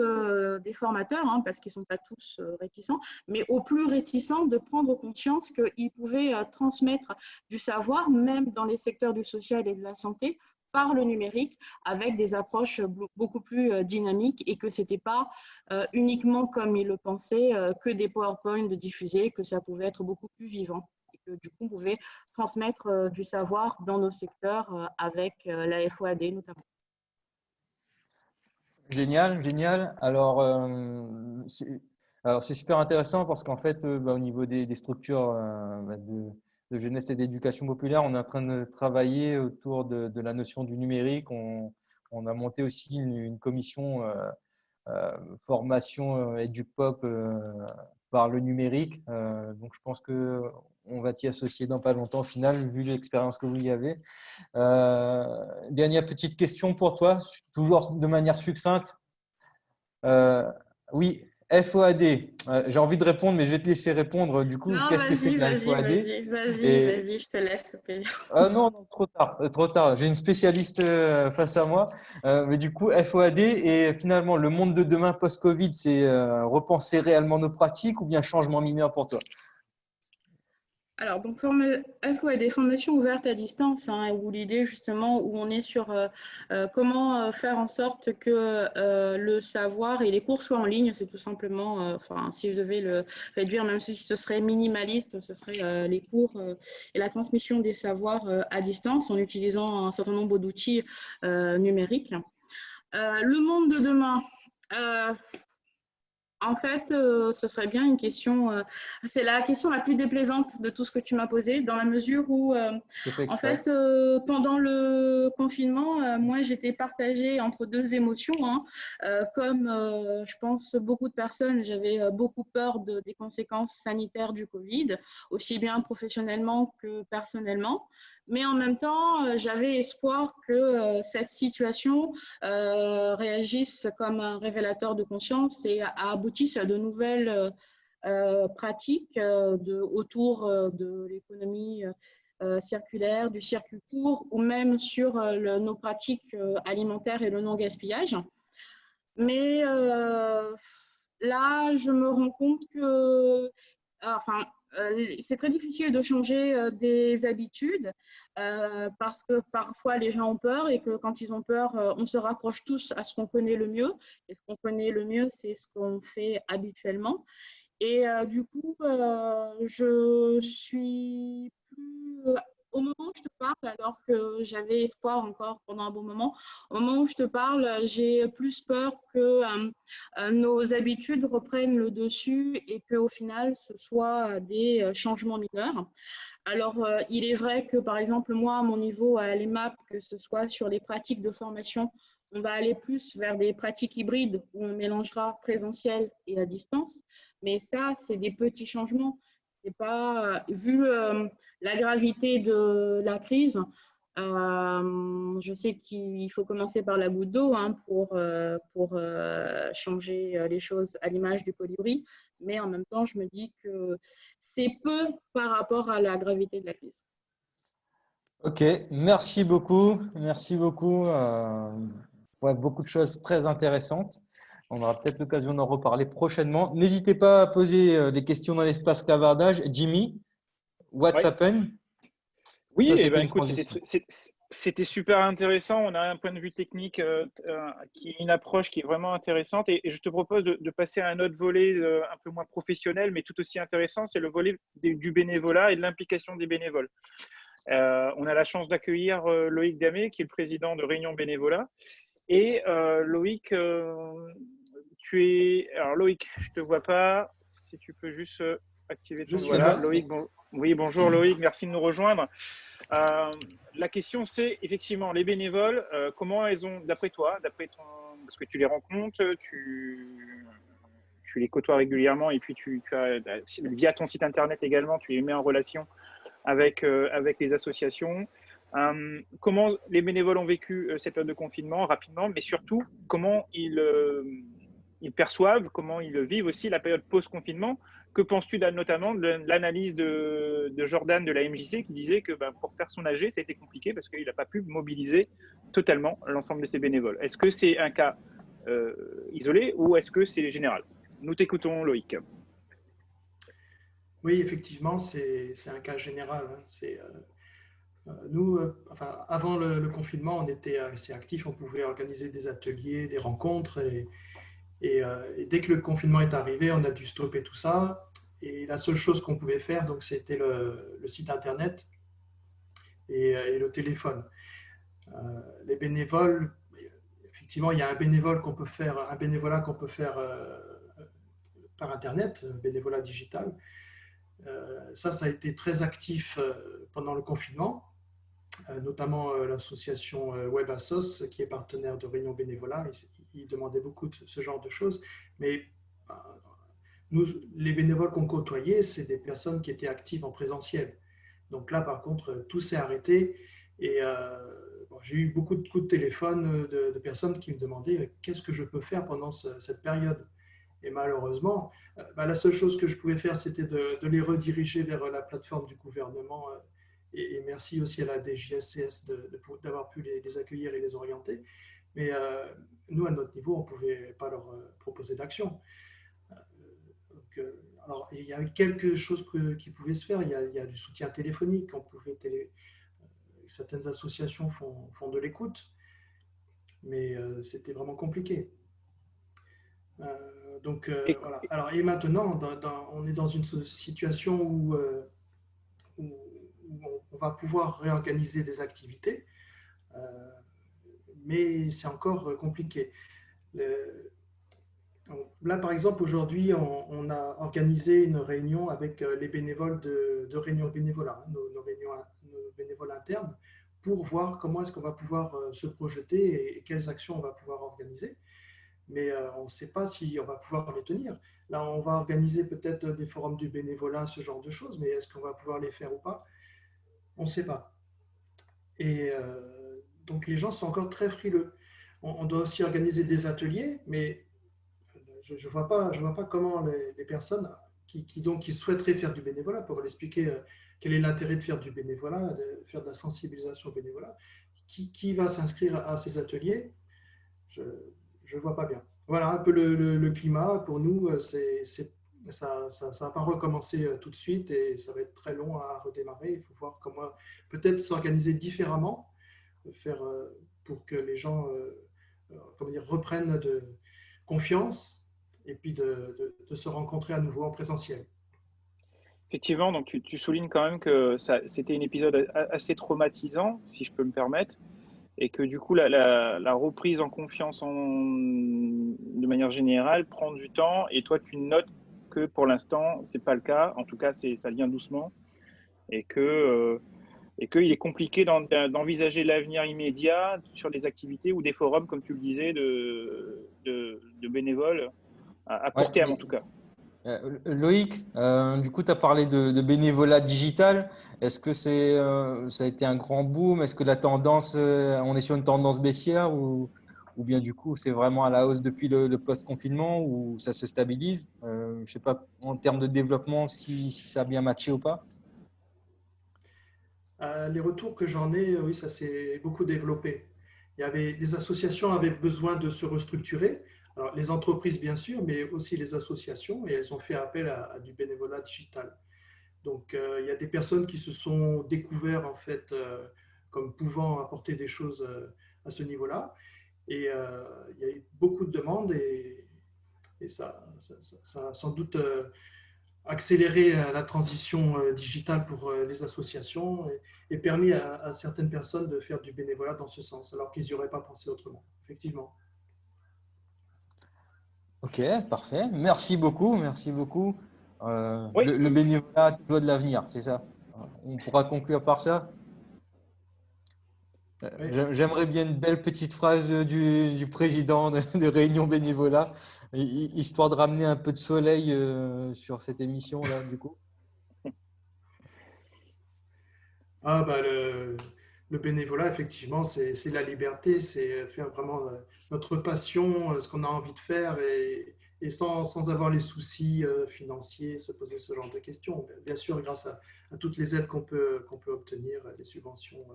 des formateurs, parce qu'ils ne sont pas tous réticents, mais aux plus réticents de prendre conscience qu'ils pouvaient transmettre du savoir, même dans les secteurs du social et de la santé, par le numérique, avec des approches beaucoup plus dynamiques et que ce n'était pas uniquement comme ils le pensaient, que des PowerPoint diffusés, que ça pouvait être beaucoup plus vivant et que du coup on pouvait transmettre du savoir dans nos secteurs avec la FOAD notamment. Génial, génial. Alors, c'est super intéressant parce qu'en fait, au niveau des structures de jeunesse et d'éducation populaire, on est en train de travailler autour de la notion du numérique. On a monté aussi une commission formation EduPop par le numérique. Donc, je pense qu'on va t'y associer dans pas longtemps au final, vu l'expérience que vous y avez. Dernière petite question pour toi, toujours de manière succincte. Oui, FOAD. J'ai envie de répondre, mais je vais te laisser répondre. Du coup, qu'est-ce que c'est que la FOAD? Vas-y, je te laisse. Ah non, trop tard, trop tard. J'ai une spécialiste face à moi. Mais du coup, FOAD et finalement, le monde de demain post-Covid, c'est repenser réellement nos pratiques ou bien changement mineur pour toi? Alors, donc, FOAD, formations ouvertes à distance, où l'idée justement, où on est sur comment faire en sorte que le savoir et les cours soient en ligne, c'est tout simplement, si je devais le réduire, même si ce serait minimaliste, ce serait les cours et la transmission des savoirs à distance en utilisant un certain nombre d'outils numériques. Le monde de demain. En fait, ce serait bien une question, c'est la question la plus déplaisante de tout ce que tu m'as posé, dans la mesure où, en fait, pendant le confinement, moi, j'étais partagée entre deux émotions. Comme je pense beaucoup de personnes, j'avais beaucoup peur des conséquences sanitaires du Covid, aussi bien professionnellement que personnellement. Mais en même temps, j'avais espoir que cette situation réagisse comme un révélateur de conscience et aboutisse à de nouvelles pratiques autour de l'économie circulaire, du circuit court ou même sur nos pratiques alimentaires et le non-gaspillage. Mais là, je me rends compte que c'est très difficile de changer des habitudes parce que parfois les gens ont peur et que quand ils ont peur, on se raccroche tous à ce qu'on connaît le mieux. Et ce qu'on connaît le mieux, c'est ce qu'on fait habituellement. Et du coup, je suis plus. Au moment où je te parle, alors que j'avais espoir encore pendant un bon moment, au moment où je te parle, j'ai plus peur que nos habitudes reprennent le dessus et qu'au final, ce soit des changements mineurs. Alors, il est vrai que, par exemple, moi, à mon niveau à l'EMAP, que ce soit sur les pratiques de formation, on va aller plus vers des pratiques hybrides où on mélangera présentiel et à distance. Mais ça, c'est des petits changements. C'est pas, vu la gravité de la crise, je sais qu'il faut commencer par la goutte d'eau hein, pour changer les choses à l'image du colibri. Mais en même temps, je me dis que c'est peu par rapport à la gravité de la crise. Ok, merci beaucoup. Merci beaucoup. Ouais, beaucoup de choses très intéressantes. On aura peut-être l'occasion d'en reparler prochainement. N'hésitez pas à poser des questions dans l'espace clavardage. Jimmy, what's Ouais. happened? Oui, Ça, eh c'était ben, une écoute, transition. c'était super intéressant. On a un point de vue technique, une approche qui est vraiment intéressante. Et je te propose de passer à un autre volet un peu moins professionnel, mais tout aussi intéressant. C'est le volet du bénévolat et de l'implication des bénévoles. On a la chance d'accueillir Loïc Damé, qui est le président de Réunion Bénévolat. Et Loïc, Alors Loïc, je ne te vois pas. Si tu peux juste activer ton… Voilà, Loïc, oui, bonjour Loïc, merci de nous rejoindre. La question, c'est effectivement les bénévoles, comment elles ont, d'après toi, parce que tu les rencontres, tu les côtoies régulièrement et puis tu as, via ton site internet également, tu les mets en relation avec les associations. Comment les bénévoles ont vécu cette période de confinement rapidement, mais surtout comment ils perçoivent, comment ils vivent aussi la période post-confinement. Que penses-tu notamment de l'analyse de Jordan de la MJC qui disait que pour faire son AG, ça a été compliqué parce qu'il n'a pas pu mobiliser totalement l'ensemble de ses bénévoles. Est-ce que c'est un cas isolé ou est-ce que c'est général? Nous t'écoutons, Loïc. Oui, effectivement, c'est un cas général. Nous, avant le confinement, on était assez actifs, on pouvait organiser des ateliers, des rencontres, et dès que le confinement est arrivé, on a dû stopper tout ça. Et la seule chose qu'on pouvait faire, donc, c'était le site internet et le téléphone. Les bénévoles, effectivement, il y a un bénévolat qu'on peut faire par internet, bénévolat digital. Ça a été très actif pendant le confinement, notamment l'association WebAssos, qui est partenaire de Réunion Bénévolat. Ils demandaient beaucoup de ce genre de choses. Mais nous, les bénévoles qu'on côtoyait, c'est des personnes qui étaient actives en présentiel. Donc là, par contre, tout s'est arrêté. Et j'ai eu beaucoup de coups de téléphone de personnes qui me demandaient qu'est-ce que je peux faire pendant cette période. Et malheureusement, la seule chose que je pouvais faire, c'était de les rediriger vers la plateforme du gouvernement. Et merci aussi à la DGSCS d'avoir pu les accueillir et les orienter. Mais nous, à notre niveau, on ne pouvait pas leur proposer d'action. Alors, il y a quelque chose qui pouvait se faire. Il y a du soutien téléphonique. Certaines associations font de l'écoute, mais c'était vraiment compliqué. Voilà. Alors, et maintenant, on est dans une situation où on va pouvoir réorganiser des activités, mais c'est encore compliqué. Là, par exemple, aujourd'hui, on a organisé une réunion avec les bénévoles de Réunion Bénévolat, nos bénévoles internes, pour voir comment est-ce qu'on va pouvoir se projeter et quelles actions on va pouvoir organiser. Mais on ne sait pas si on va pouvoir les tenir. Là, on va organiser peut-être des forums du bénévolat, ce genre de choses, mais est-ce qu'on va pouvoir les faire ou pas? On ne sait pas. Et donc, les gens sont encore très frileux. On doit aussi organiser des ateliers, mais je ne vois pas comment les personnes qui souhaiteraient faire du bénévolat, pour leur expliquer quel est l'intérêt de faire du bénévolat, de faire de la sensibilisation au bénévolat, qui va s'inscrire à ces ateliers? Je ne vois pas bien. Voilà un peu le climat. Pour nous, ça va pas recommencer tout de suite et ça va être très long à redémarrer. Il faut voir comment peut-être s'organiser différemment, faire pour que les gens comment dire, reprennent de confiance et puis de se rencontrer à nouveau en présentiel. Effectivement, donc tu soulignes quand même que c'était un épisode assez traumatisant, si je peux me permettre, et que du coup la reprise en confiance de manière générale prend du temps, et toi tu notes que pour l'instant c'est pas le cas, en tout cas ça vient doucement, et qu'il est compliqué d'envisager l'avenir immédiat sur des activités ou des forums, comme tu le disais, de bénévoles à court terme en tout cas. Loïc, du coup, tu as parlé de bénévolat digital. Est-ce que ça a été un grand boom? Est-ce que la tendance, on est sur une tendance baissière ou bien du coup, c'est vraiment à la hausse depuis le post-confinement ou ça se stabilise? Je ne sais pas en termes de développement si ça a bien matché ou pas. Les retours que j'en ai, oui, ça s'est beaucoup développé. Les associations avaient besoin de se restructurer. Alors, les entreprises, bien sûr, mais aussi les associations, et elles ont fait appel à du bénévolat digital. Donc, il y a des personnes qui se sont découvertes en fait comme pouvant apporter des choses à ce niveau-là. Et il y a eu beaucoup de demandes et ça a sans doute accéléré la transition digitale pour les associations et permis à certaines personnes de faire du bénévolat dans ce sens, alors qu'ils n'y auraient pas pensé autrement, effectivement. Ok, parfait. Merci beaucoup. Merci beaucoup. Oui. Le bénévolat doit de l'avenir, c'est ça? On pourra conclure par ça? Oui. J'aimerais bien une belle petite phrase du président de Réunion Bénévolat, histoire de ramener un peu de soleil sur cette émission-là, du coup. Le bénévolat, effectivement, c'est la liberté, c'est faire vraiment notre passion, ce qu'on a envie de faire et sans avoir les soucis financiers, se poser ce genre de questions. Bien sûr, grâce à toutes les aides qu'on peut obtenir, des subventions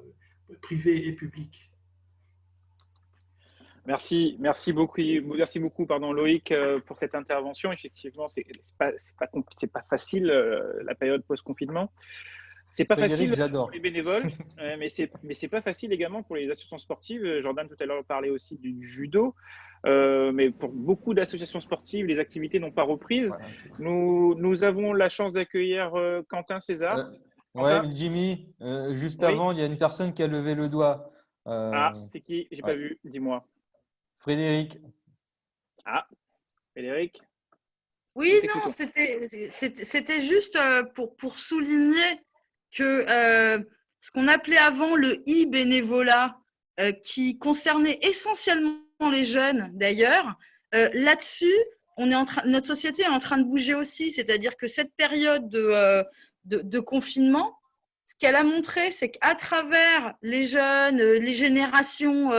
privées et publiques. Merci beaucoup, Loïc, pour cette intervention. Effectivement, c'est pas facile la période post-confinement. C'est pas Frédéric, facile j'adore. pour les bénévoles, mais c'est pas facile également pour les associations sportives. Jordan tout à l'heure parlait aussi du judo, mais pour beaucoup d'associations sportives, les activités n'ont pas reprise. Voilà, nous avons la chance d'accueillir Quentin César. ouais, Jimmy, juste Oui. avant, il y a une personne qui a levé le doigt. C'est qui? J'ai pas vu. Dis-moi. Frédéric. Frédéric. Oui, non, c'était juste pour souligner que ce qu'on appelait avant le e-bénévolat, qui concernait essentiellement les jeunes d'ailleurs, là-dessus, notre société est en train de bouger aussi. C'est-à-dire que cette période de confinement, ce qu'elle a montré, c'est qu'à travers les jeunes, les générations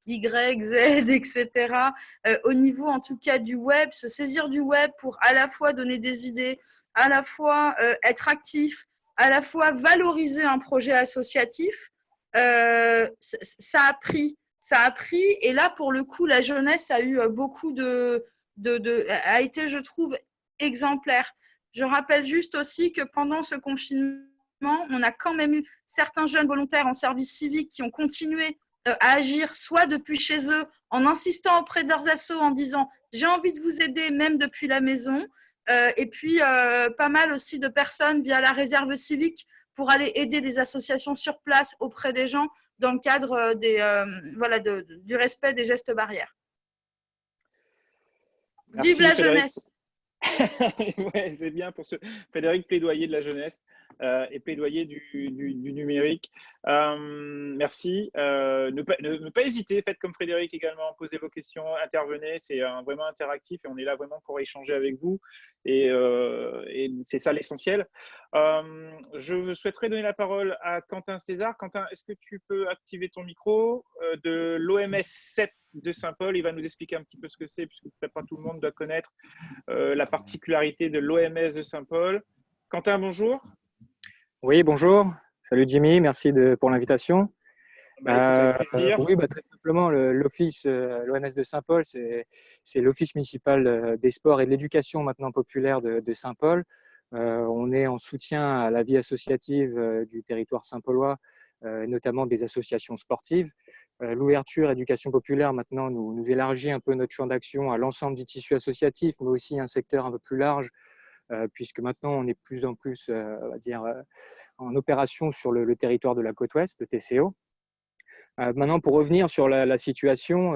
Y, Z, etc., au niveau en tout cas du web, se saisir du web pour à la fois donner des idées, à la fois être actif, à la fois valoriser un projet associatif, ça a pris. Et là, pour le coup, la jeunesse a eu beaucoup a été, je trouve, exemplaire. Je rappelle juste aussi que pendant ce confinement, on a quand même eu certains jeunes volontaires en service civique qui ont continué à agir soit depuis chez eux en insistant auprès de leurs assos en disant j'ai envie de vous aider même depuis la maison, et puis pas mal aussi de personnes via la réserve civique pour aller aider des associations sur place auprès des gens dans le cadre du respect des gestes barrières. Merci, vive la Frédéric. jeunesse. Ouais, c'est bien pour ce Frédéric, plaidoyer de la jeunesse et plaidoyer du numérique. Merci. Ne pas hésiter, faites comme Frédéric également, posez vos questions, intervenez, c'est vraiment interactif et on est là vraiment pour échanger avec vous et c'est ça l'essentiel. Je souhaiterais donner la parole à Quentin César. Quentin, est-ce que tu peux activer ton micro de l'OMS 7 de Saint-Paul? Il va nous expliquer un petit peu ce que c'est, puisque peut-être pas tout le monde doit connaître la particularité de l'OMS de Saint-Paul. Quentin, bonjour. Oui, bonjour. Salut Jimmy, merci pour l'invitation. Bah, écoute, avec plaisir. Oui, très simplement, l'Office, l'ONS de Saint-Paul, c'est l'Office municipal des sports et de l'éducation maintenant populaire de Saint-Paul. On est en soutien à la vie associative du territoire saint-paulois, notamment des associations sportives. L'ouverture éducation populaire maintenant nous élargit un peu notre champ d'action à l'ensemble du tissu associatif, mais aussi un secteur un peu plus large, puisque maintenant on est de plus en plus, on va dire, en opération sur le territoire de la côte ouest, le TCO. Maintenant, pour revenir sur la situation,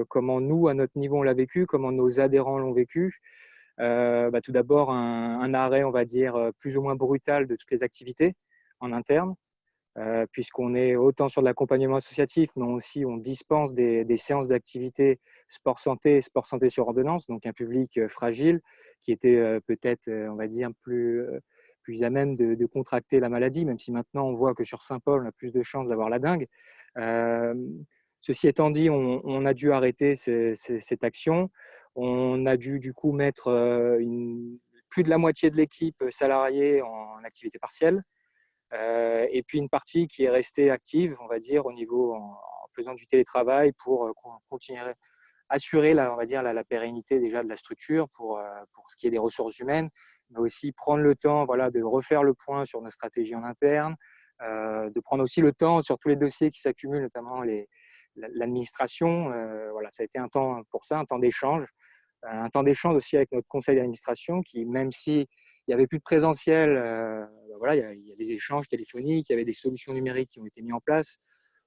comment nous, à notre niveau, on l'a vécu, comment nos adhérents l'ont vécu. Tout d'abord, un arrêt, on va dire, plus ou moins brutal de toutes les activités en interne, puisqu'on est autant sur de l'accompagnement associatif, mais aussi on dispense des séances d'activité sport-santé sur ordonnance, donc un public fragile qui était peut-être, on va dire, plus à même de contracter la maladie, même si maintenant on voit que sur Saint-Paul, on a plus de chances d'avoir la dengue. Ceci étant dit, on a dû arrêter cette action. On a dû du coup mettre plus de la moitié de l'équipe salariée en activité partielle, et puis une partie qui est restée active, on va dire, au niveau en faisant du télétravail pour continuer à assurer on va dire, la pérennité déjà de la structure pour ce qui est des ressources humaines, mais aussi prendre le temps, voilà, de refaire le point sur nos stratégies en interne, de prendre aussi le temps sur tous les dossiers qui s'accumulent, notamment l'administration. Voilà, ça a été un temps pour ça, un temps d'échange aussi avec notre conseil d'administration qui, même s'il n'y avait plus de présentiel, voilà, il y a des échanges téléphoniques, il y avait des solutions numériques qui ont été mises en place.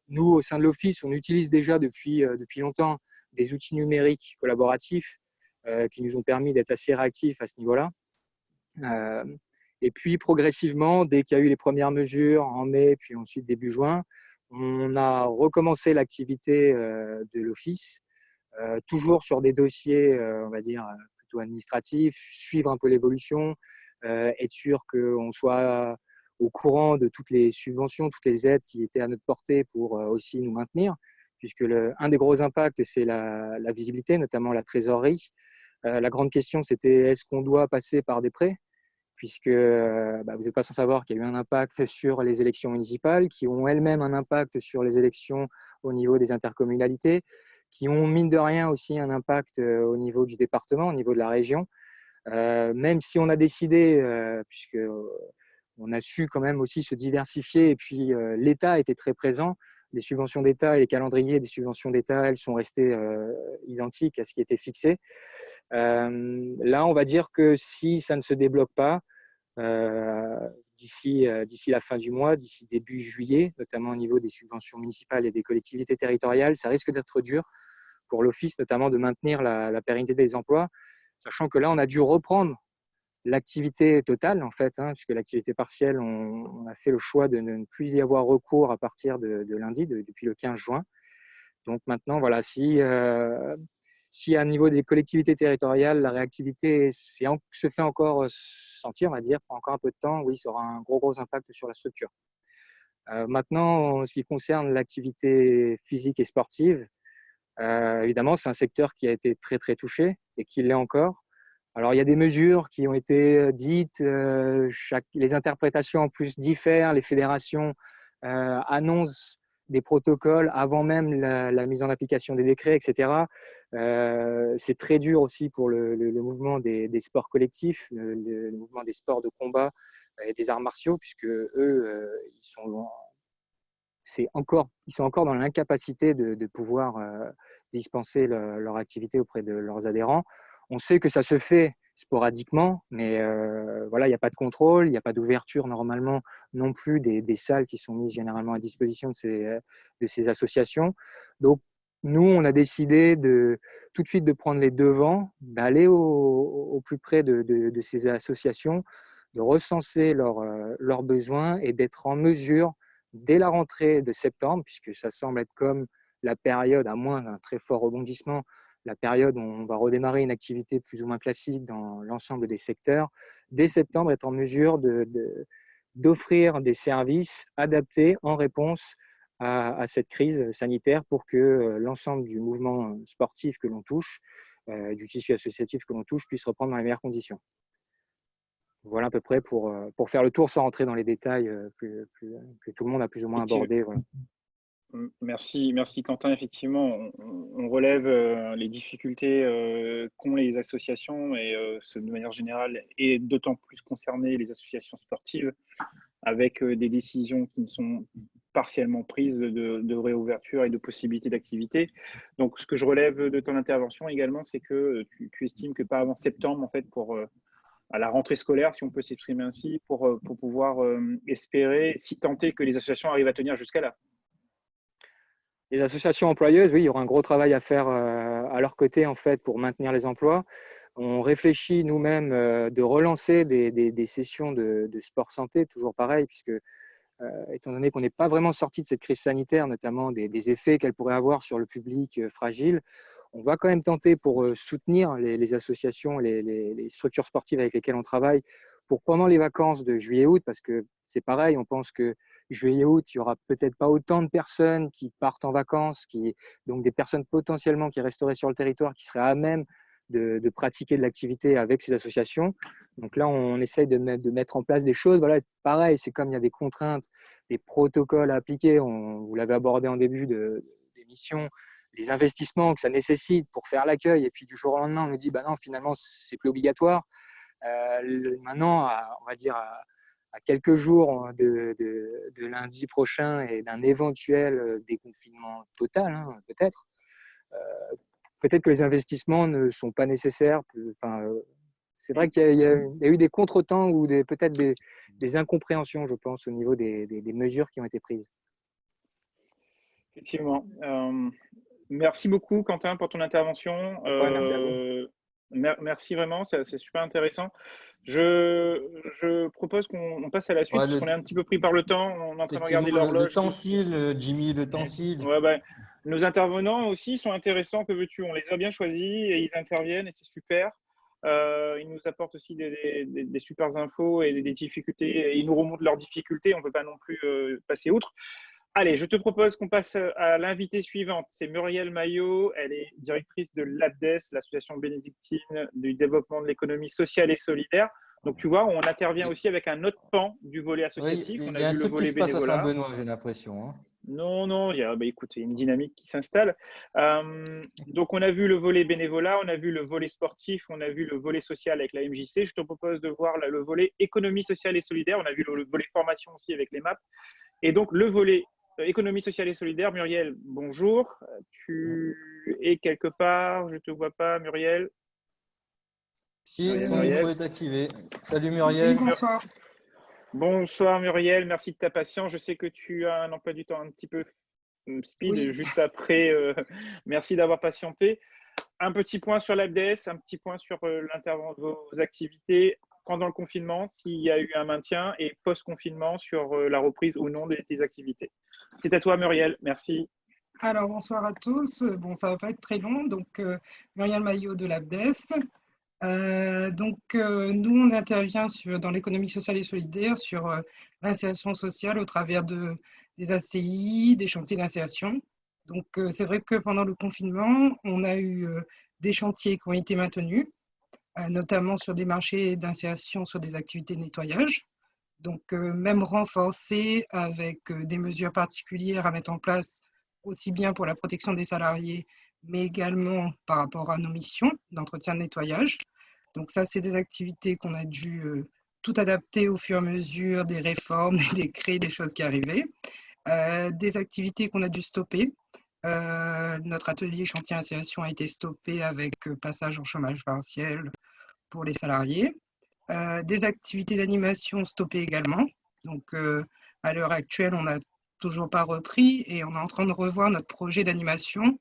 Nous, au sein de l'Office, on utilise déjà depuis longtemps des outils numériques collaboratifs qui nous ont permis d'être assez réactifs à ce niveau-là. Et puis, progressivement, dès qu'il y a eu les premières mesures en mai, puis ensuite début juin, on a recommencé l'activité de l'Office, toujours sur des dossiers, on va dire, plutôt administratifs, suivre un peu l'évolution, être sûr qu'on soit au courant de toutes les subventions, toutes les aides qui étaient à notre portée pour aussi nous maintenir, puisque un des gros impacts, c'est la visibilité, notamment la trésorerie. La grande question, c'était est-ce qu'on doit passer par des prêts, puisque vous n'êtes pas sans savoir qu'il y a eu un impact sur les élections municipales, qui ont elles-mêmes un impact sur les élections au niveau des intercommunalités, qui ont, mine de rien, aussi un impact au niveau du département, au niveau de la région. Même si on a décidé, puisqu'on a su quand même aussi se diversifier, et puis l'État était très présent, les subventions d'État et les calendriers des subventions d'État, elles sont restées identiques à ce qui était fixé. Là, on va dire que si ça ne se débloque pas, d'ici la fin du mois, d'ici début juillet, notamment au niveau des subventions municipales et des collectivités territoriales, ça risque d'être dur pour l'Office, notamment de maintenir la pérennité des emplois, sachant que là, on a dû reprendre l'activité totale, en fait, puisque l'activité partielle, on a fait le choix de ne plus y avoir recours à partir de lundi, depuis le 15 juin. Donc maintenant, voilà, si à niveau des collectivités territoriales, la réactivité se fait encore sentir, on va dire, pour encore un peu de temps, oui, ça aura un gros impact sur la structure. Maintenant, en ce qui concerne l'activité physique et sportive, évidemment, c'est un secteur qui a été très touché et qui l'est encore. Alors, il y a des mesures qui ont été dites, les interprétations en plus diffèrent, les fédérations annoncent des protocoles avant même la mise en application des décrets, etc. C'est très dur aussi pour le mouvement des sports collectifs, le mouvement des sports de combat et des arts martiaux, puisque eux, ils sont encore dans l'incapacité de pouvoir dispenser leur activité auprès de leurs adhérents. On sait que ça se fait sporadiquement, mais voilà, il n'y a pas de contrôle, il n'y a pas d'ouverture normalement non plus des salles qui sont mises généralement à disposition de ces associations. Donc, nous, on a décidé tout de suite de prendre les devants, d'aller au plus près de ces associations, de recenser leurs besoins et d'être en mesure, dès la rentrée de septembre, puisque ça semble être comme la période, à moins d'un très fort rebondissement, la période où on va redémarrer une activité plus ou moins classique dans l'ensemble des secteurs, dès septembre, être en mesure d'offrir des services adaptés en réponse à cette crise sanitaire pour que l'ensemble du mouvement sportif que l'on touche, du tissu associatif que l'on touche, puisse reprendre dans les meilleures conditions. Voilà à peu près pour faire le tour sans rentrer dans les détails que tout le monde a plus ou moins abordé. Voilà. Merci Quentin. Effectivement, on relève les difficultés qu'ont les associations et de manière générale, et d'autant plus concerner les associations sportives, avec des décisions qui sont partiellement prises de réouverture et de possibilités d'activité. Donc, ce que je relève de ton intervention également, c'est que tu estimes que pas avant septembre, en fait, à la rentrée scolaire, si on peut s'exprimer ainsi, pour pouvoir espérer, si tenter que les associations arrivent à tenir jusqu'à là. Les associations employeuses, oui, il y aura un gros travail à faire à leur côté en fait pour maintenir les emplois. On réfléchit nous-mêmes de relancer des sessions de sport santé, toujours pareil, puisque étant donné qu'on n'est pas vraiment sorti de cette crise sanitaire, notamment des effets qu'elle pourrait avoir sur le public fragile, on va quand même tenter pour soutenir les associations, les structures sportives avec lesquelles on travaille, pour pendant les vacances de juillet-août, parce que c'est pareil, on pense que juillet-août, il n'y aura peut-être pas autant de personnes qui partent en vacances, donc des personnes potentiellement qui resteraient sur le territoire, qui seraient à même de pratiquer de l'activité avec ces associations. Donc là, on essaye de mettre en place des choses. Voilà, pareil, c'est comme il y a des contraintes, des protocoles à appliquer. Vous l'avez abordé en début d'émission, les investissements que ça nécessite pour faire l'accueil. Et puis du jour au lendemain, on nous dit, bah non, finalement, c'est plus obligatoire. Maintenant, on va dire à quelques jours de lundi prochain et d'un éventuel déconfinement total, hein, peut-être. Peut-être que les investissements ne sont pas nécessaires. C'est vrai qu'il y a eu des contretemps ou peut-être des incompréhensions, je pense, au niveau des mesures qui ont été prises. Effectivement. Merci beaucoup, Quentin, pour ton intervention. Merci à vous. Merci vraiment, c'est super intéressant. Je propose qu'on passe à la suite, parce qu'on est un petit peu pris par le temps. On est en train de regarder l'horloge. Le temps file, Jimmy, le temps file. Ouais, bah, nos intervenants aussi sont intéressants, que veux-tu? On les a bien choisis et ils interviennent et c'est super. Ils nous apportent aussi des super infos et des difficultés. Et ils nous remontent leurs difficultés. On ne peut pas non plus passer outre. Allez, je te propose qu'on passe à l'invitée suivante. C'est Muriel Maillot. Elle est directrice de l'ABDES, l'association bénédictine du développement de l'économie sociale et solidaire. Donc, tu vois, on intervient aussi avec un autre pan du volet associatif. Oui, on il y a un vu truc le qui volet se passe à bénévolat. Saint-Benoît, j'ai l'impression. Hein. Non, écoute, il y a une dynamique qui s'installe. Donc, on a vu le volet bénévolat, on a vu le volet sportif, on a vu le volet social avec la MJC. Je te propose de voir le volet économie sociale et solidaire. On a vu le volet formation aussi avec les MAP. Et donc, le volet économie sociale et solidaire. Muriel, bonjour. Tu es quelque part? Je ne te vois pas, Muriel. Si, son micro est activé. Salut Muriel. Oui, bonsoir. Bonsoir Muriel, merci de ta patience. Je sais que tu as un emploi du temps un petit peu speed juste après. Merci d'avoir patienté. Un petit point sur l'ABDES, un petit point sur vos activités pendant le confinement, s'il y a eu un maintien, et post-confinement sur la reprise ou non de tes activités. C'est à toi Muriel, merci. Alors, bonsoir à tous. Bon, ça ne va pas être très long. Donc, Muriel Maillot de l'ABDES. Nous, on intervient dans l'économie sociale et solidaire sur l'insertion sociale au travers des ACI, des chantiers d'insertion. Donc, c'est vrai que pendant le confinement, on a eu des chantiers qui ont été maintenus, notamment sur des marchés d'insertion sur des activités de nettoyage. Donc, même renforcés avec des mesures particulières à mettre en place, aussi bien pour la protection des salariés, mais également par rapport à nos missions d'entretien de nettoyage. Donc ça, c'est des activités qu'on a dû tout adapter au fur et à mesure des réformes, des décrets, des choses qui arrivaient. Des activités qu'on a dû stopper. Notre atelier chantier insertion a été stoppé avec passage au chômage partiel pour les salariés. Des activités d'animation stoppées également. Donc à l'heure actuelle, on n'a toujours pas repris et on est en train de revoir notre projet d'animation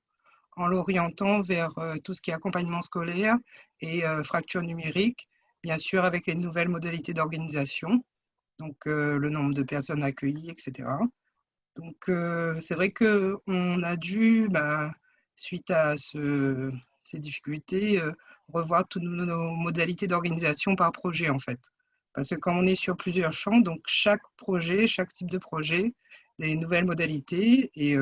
en l'orientant vers tout ce qui est accompagnement scolaire et fracture numérique, bien sûr avec les nouvelles modalités d'organisation, donc le nombre de personnes accueillies, etc. Donc c'est vrai qu'on a dû, suite à ces difficultés, revoir toutes nos modalités d'organisation par projet en fait. Parce que quand on est sur plusieurs champs, donc chaque projet, chaque type de projet, des nouvelles modalités et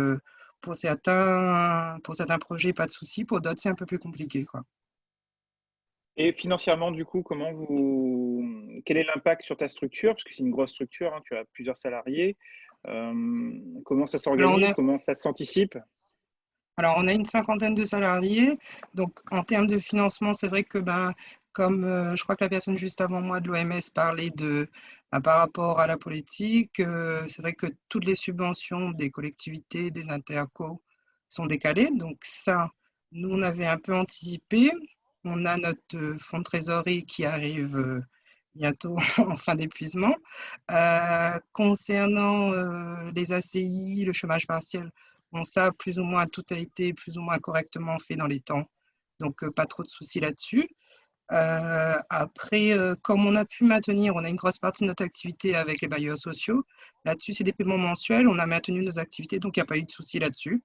pour certains projets, pas de souci. Pour d'autres, c'est un peu plus compliqué, quoi. Et financièrement, du coup, quel est l'impact sur ta structure? Parce que c'est une grosse structure, hein, tu as plusieurs salariés. Comment ça s'organise? Comment ça s'anticipe? Alors, on a une cinquantaine de salariés. Donc, en termes de financement, c'est vrai que, comme je crois que la personne juste avant moi de l'OMS parlait par rapport à la politique, c'est vrai que toutes les subventions des collectivités, des intercos sont décalées. Donc, ça, nous, on avait un peu anticipé. On a notre fonds de trésorerie qui arrive bientôt en fin d'épuisement. Concernant les ACI, le chômage partiel, bon, ça, plus ou moins, tout a été plus ou moins correctement fait dans les temps. Donc, pas trop de soucis là-dessus. Après, comme on a pu maintenir, on a une grosse partie de notre activité avec les bailleurs sociaux. Là-dessus, c'est des paiements mensuels. On a maintenu nos activités, donc il n'y a pas eu de soucis là-dessus.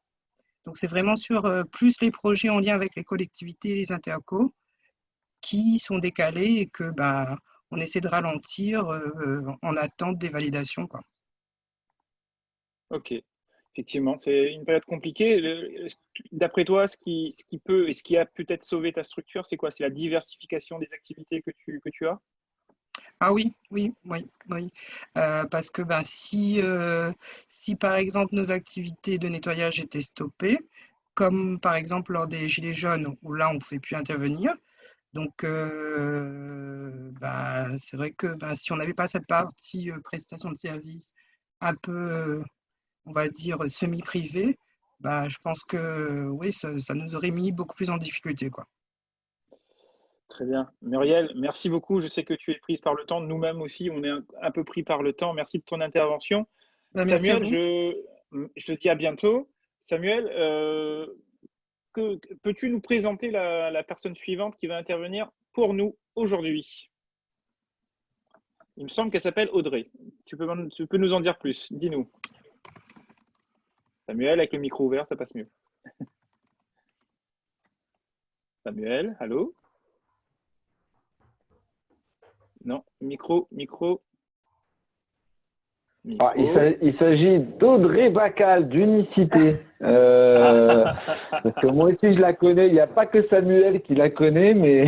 Donc, c'est vraiment sur plus les projets en lien avec les collectivités et les intercos qui sont décalés et que on essaie de ralentir en attente des validations, quoi. Ok, effectivement, c'est une période compliquée. D'après toi, ce qui peut et ce qui a peut-être sauvé ta structure, c'est quoi? C'est la diversification des activités que tu as? Ah oui. Parce que si par exemple nos activités de nettoyage étaient stoppées, comme par exemple lors des Gilets jaunes, où là on ne pouvait plus intervenir, donc c'est vrai que si on n'avait pas cette partie prestation de service un peu, on va dire, semi-privée, je pense que oui, ça nous aurait mis beaucoup plus en difficulté, quoi. Très bien. Muriel, merci beaucoup. Je sais que tu es prise par le temps. Nous-mêmes aussi, on est un peu pris par le temps. Merci de ton intervention. Merci à Samuel, vous. je te dis à bientôt. Samuel, peux-tu nous présenter la personne suivante qui va intervenir pour nous aujourd'hui? Il me semble qu'elle s'appelle Audrey. Tu peux nous en dire plus. Dis-nous. Samuel, avec le micro ouvert, ça passe mieux. Samuel, allô? Non, micro. Ah, il s'agit d'Audrey Bacal d'Unicité. Parce que moi aussi je la connais, il n'y a pas que Samuel qui la connaît, mais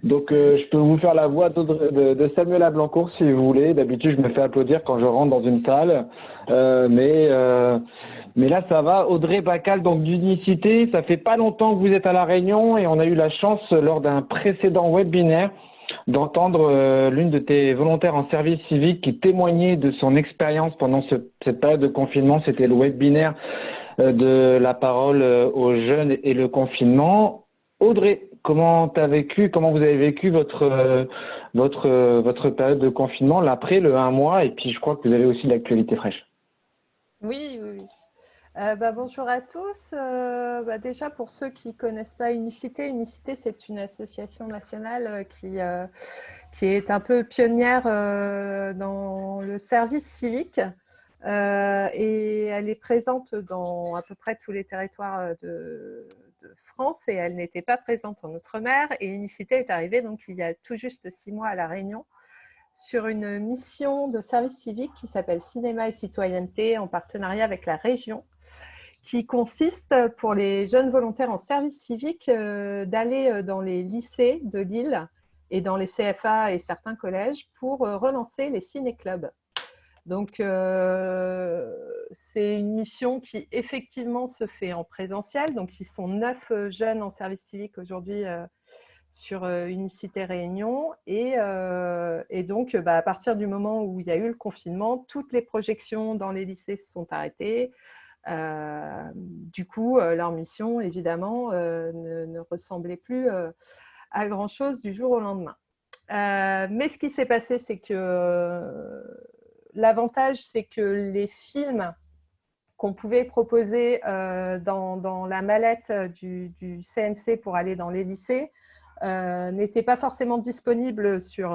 donc je peux vous faire la voix de Samuel Ablancourt si vous voulez. D'habitude je me fais applaudir quand je rentre dans une salle, mais là ça va. Audrey Bacal donc d'Unicité, ça fait pas longtemps que vous êtes à La Réunion et on a eu la chance lors d'un précédent webinaire d'entendre l'une de tes volontaires en service civique qui témoignait de son expérience pendant cette période de confinement. C'était le webinaire de la parole aux jeunes et le confinement. Audrey, comment vous avez vécu votre période de confinement, l'après, le 1 mois, et puis je crois que vous avez aussi l'actualité fraîche. Oui. Bonjour à tous. Déjà, pour ceux qui ne connaissent pas Unicité, Unicité, c'est une association nationale qui est un peu pionnière dans le service civique et elle est présente dans à peu près tous les territoires de France et elle n'était pas présente en Outre-mer. Et Unicité est arrivée donc, il y a tout juste 6 mois à La Réunion sur une mission de service civique qui s'appelle Cinéma et Citoyenneté en partenariat avec la région, qui consiste pour les jeunes volontaires en service civique d'aller dans les lycées de l'île et dans les CFA et certains collèges pour relancer les ciné-clubs. Donc, c'est une mission qui effectivement se fait en présentiel. Donc, ils sont 9 jeunes en service civique aujourd'hui sur Unicité Réunion. Et donc, à partir du moment où il y a eu le confinement, toutes les projections dans les lycées se sont arrêtées. Du coup, leur mission, évidemment, ne ressemblait plus à grand-chose du jour au lendemain. Mais ce qui s'est passé, c'est que l'avantage, c'est que les films qu'on pouvait proposer dans la mallette du CNC pour aller dans les lycées n'étaient pas forcément disponibles sur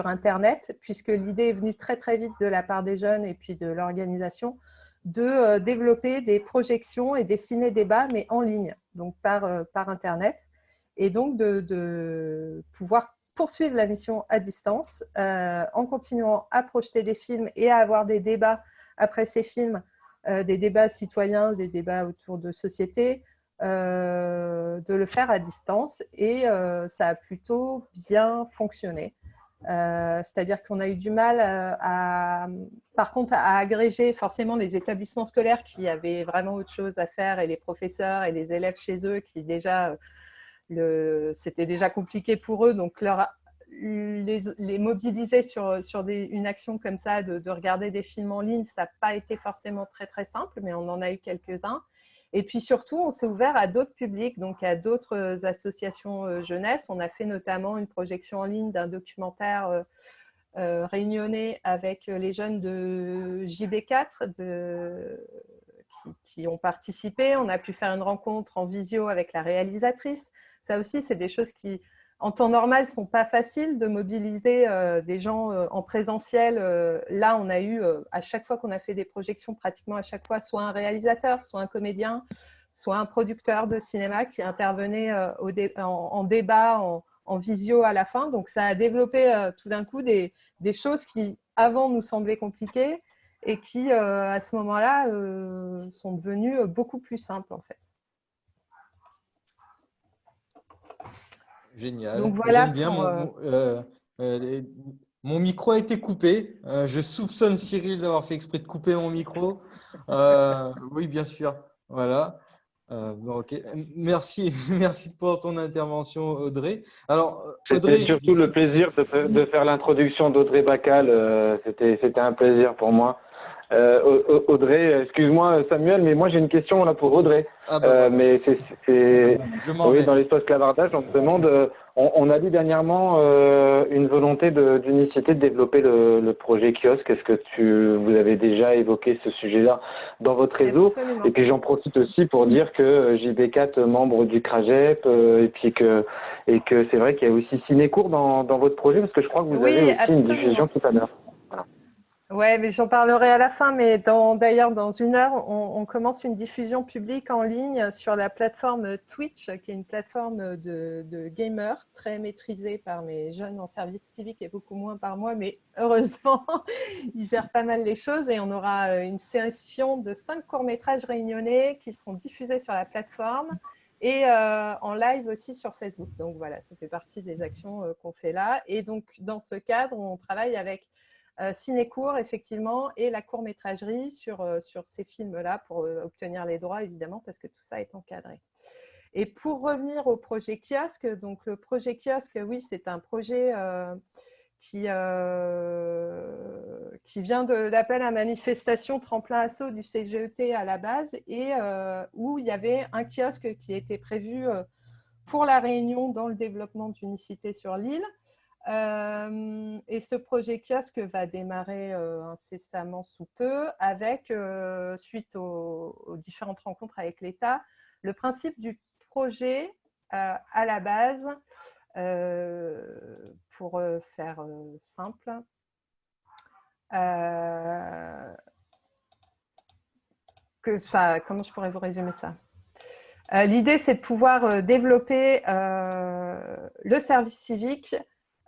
Internet, puisque l'idée est venue très, très vite de la part des jeunes et puis de l'organisation de développer des projections et des ciné-débats, mais en ligne, donc par Internet, et donc de pouvoir poursuivre la mission à distance en continuant à projeter des films et à avoir des débats après ces films, des débats citoyens, des débats autour de société, de le faire à distance. Et ça a plutôt bien fonctionné. C'est-à-dire qu'on a eu du mal, par contre, à agréger forcément les établissements scolaires qui avaient vraiment autre chose à faire et les professeurs et les élèves chez eux qui déjà, c'était déjà compliqué pour eux. Donc, les mobiliser sur une action comme ça, de regarder des films en ligne, ça n'a pas été forcément très, très simple, mais on en a eu quelques-uns. Et puis surtout, on s'est ouvert à d'autres publics, donc à d'autres associations jeunesse. On a fait notamment une projection en ligne d'un documentaire réunionnais avec les jeunes de JB4 qui ont participé. On a pu faire une rencontre en visio avec la réalisatrice. Ça aussi, c'est des choses qui, en temps normal, ne sont pas faciles de mobiliser des gens en présentiel. Là, on a eu, à chaque fois qu'on a fait des projections, pratiquement à chaque fois, soit un réalisateur, soit un comédien, soit un producteur de cinéma qui intervenait en débat, en visio à la fin. Donc, ça a développé tout d'un coup des choses qui, avant, nous semblaient compliquées et qui, à ce moment-là, sont devenues beaucoup plus simples, en fait. Génial. Donc voilà. J'aime bien. Mon micro a été coupé. Je soupçonne Cyril d'avoir fait exprès de couper mon micro. Oui, bien sûr. Voilà. Ok. Merci pour ton intervention, Audrey. Alors, C'était Audrey, surtout le plaisir de faire l'introduction d'Audrey Bacal. C'était un plaisir pour moi. Audrey, excuse-moi Samuel, mais moi j'ai une question là pour Audrey. Mais oui, dans l'espace clavardage, on se demande, on a dit dernièrement une volonté d'Unicité de développer le projet kiosque. Est-ce que vous avez déjà évoqué ce sujet-là dans votre réseau? Absolument. Et puis j'en profite aussi pour dire que JB4, membre du CRAGEP, et que c'est vrai qu'il y a aussi Cinécourt dans votre projet, parce que je crois que vous avez aussi une diffusion tout à l'heure. Voilà. Ouais, mais j'en parlerai à la fin. Mais d'ailleurs, dans une heure, on commence une diffusion publique en ligne sur la plateforme Twitch, qui est une plateforme de gamers très maîtrisée par mes jeunes en service civique et beaucoup moins par moi. Mais heureusement, ils gèrent pas mal les choses et on aura une session de 5 courts-métrages réunionnais qui seront diffusés sur la plateforme et en live aussi sur Facebook. Donc voilà, ça fait partie des actions qu'on fait là. Et donc, dans ce cadre, on travaille avec Cinécourt, effectivement, et la court-métragerie sur ces films-là pour obtenir les droits, évidemment, parce que tout ça est encadré. Et pour revenir au projet kiosque, donc le projet kiosque, oui, c'est un projet qui vient de l'appel à manifestation tremplin assaut du CGET à la base et où il y avait un kiosque qui était prévu pour la Réunion dans le développement d'Unicité sur l'île. Et ce projet kiosque va démarrer incessamment sous peu avec, suite aux différentes rencontres avec l'État, le principe du projet à la base, pour faire simple, comment je pourrais vous résumer ça? L'idée, c'est de pouvoir développer le service civique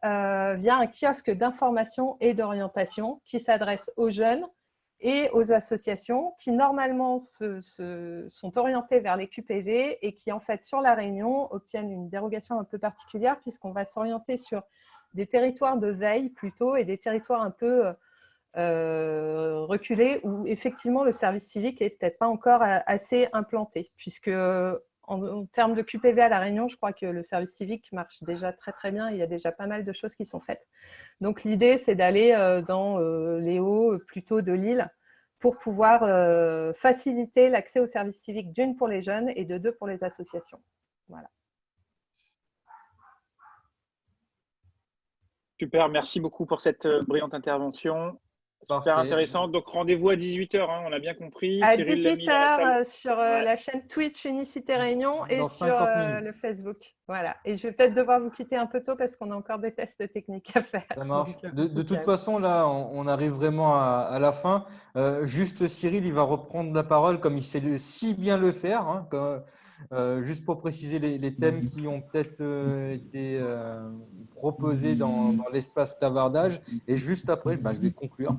via un kiosque d'information et d'orientation qui s'adresse aux jeunes et aux associations qui normalement sont orientées vers les QPV et qui en fait sur la Réunion obtiennent une dérogation un peu particulière puisqu'on va s'orienter sur des territoires de veille plutôt et des territoires un peu reculés où effectivement le service civique n'est peut-être pas encore assez implanté puisque en termes de QPV à La Réunion, je crois que le service civique marche déjà très très bien. Il y a déjà pas mal de choses qui sont faites. Donc l'idée, c'est d'aller dans les hauts plutôt de l'île pour pouvoir faciliter l'accès au service civique d'une pour les jeunes et de deux pour les associations. Voilà. Super, merci beaucoup pour cette brillante intervention. Super intéressant. Donc, rendez-vous à 18 h, hein, on a bien compris. À Cyril 18 h sur la chaîne Twitch Unicité Réunion et sur le Facebook. Voilà. Et je vais peut-être devoir vous quitter un peu tôt parce qu'on a encore des tests techniques à faire. Ça marche. De toute façon, là, on arrive vraiment à la fin. Juste Cyril, il va reprendre la parole comme il sait si bien le faire. Hein, juste pour préciser les thèmes qui ont peut-être été proposés dans l'espace clavardage. Et juste après, je vais conclure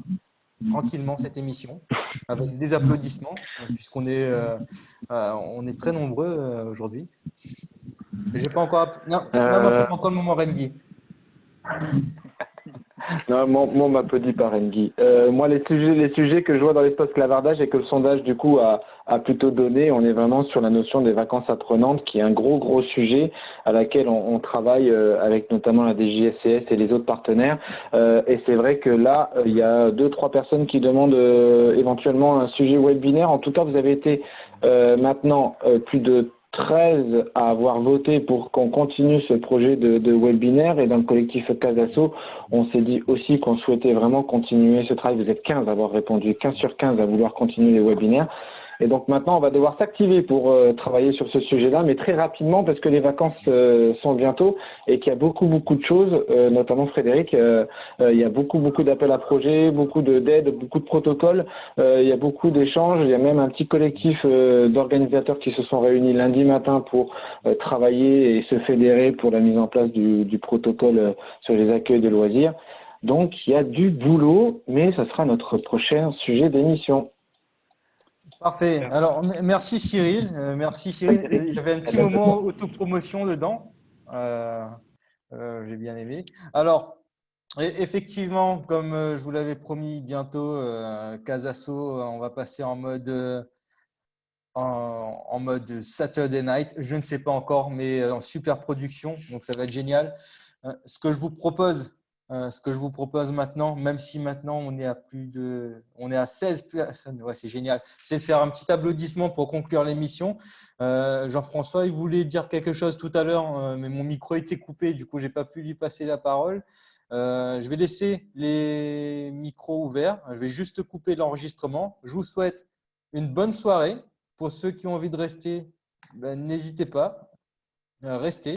tranquillement cette émission avec des applaudissements puisqu'on est, on est très nombreux aujourd'hui. J'ai pas encore. Non, c'est pas encore le moment, Rengi. Non, moi, on m'applaudit par Engie. Moi, les sujets que je vois dans les postes clavardage et que le sondage, du coup, a plutôt donné, on est vraiment sur la notion des vacances apprenantes, qui est un gros sujet à laquelle on travaille avec notamment la DGSCS et les autres partenaires. Et c'est vrai que là, il y a 2-3 personnes qui demandent éventuellement un sujet webinaire. En tout cas, vous avez été maintenant plus de 13 à avoir voté pour qu'on continue ce projet de webinaire, et dans le collectif Casasso, on s'est dit aussi qu'on souhaitait vraiment continuer ce travail. Vous êtes 15 à avoir répondu, 15 sur 15 à vouloir continuer les webinaires. Et donc maintenant, on va devoir s'activer pour travailler sur ce sujet-là, mais très rapidement parce que les vacances sont bientôt et qu'il y a beaucoup de choses, notamment Frédéric, il y a beaucoup d'appels à projets, beaucoup d'aides, beaucoup de protocoles, il y a beaucoup d'échanges, il y a même un petit collectif d'organisateurs qui se sont réunis lundi matin pour travailler et se fédérer pour la mise en place du protocole sur les accueils de loisirs. Donc il y a du boulot, mais ça sera notre prochain sujet d'émission. Parfait. Alors, merci Cyril. Merci Cyril. Il y avait un petit moment autopromotion dedans. J'ai bien aimé. Alors, effectivement, comme je vous l'avais promis, bientôt, Casasso, on va passer en mode Saturday Night. Je ne sais pas encore, mais en super production. Donc, ça va être génial. Ce que je vous propose maintenant, même si maintenant on est à 16 personnes, ouais, c'est génial, c'est de faire un petit applaudissement pour conclure l'émission. Jean-François, il voulait dire quelque chose tout à l'heure, mais mon micro était coupé, du coup, je n'ai pas pu lui passer la parole. Je vais laisser les micros ouverts. Je vais juste couper l'enregistrement. Je vous souhaite une bonne soirée. Pour ceux qui ont envie de rester, n'hésitez pas, restez.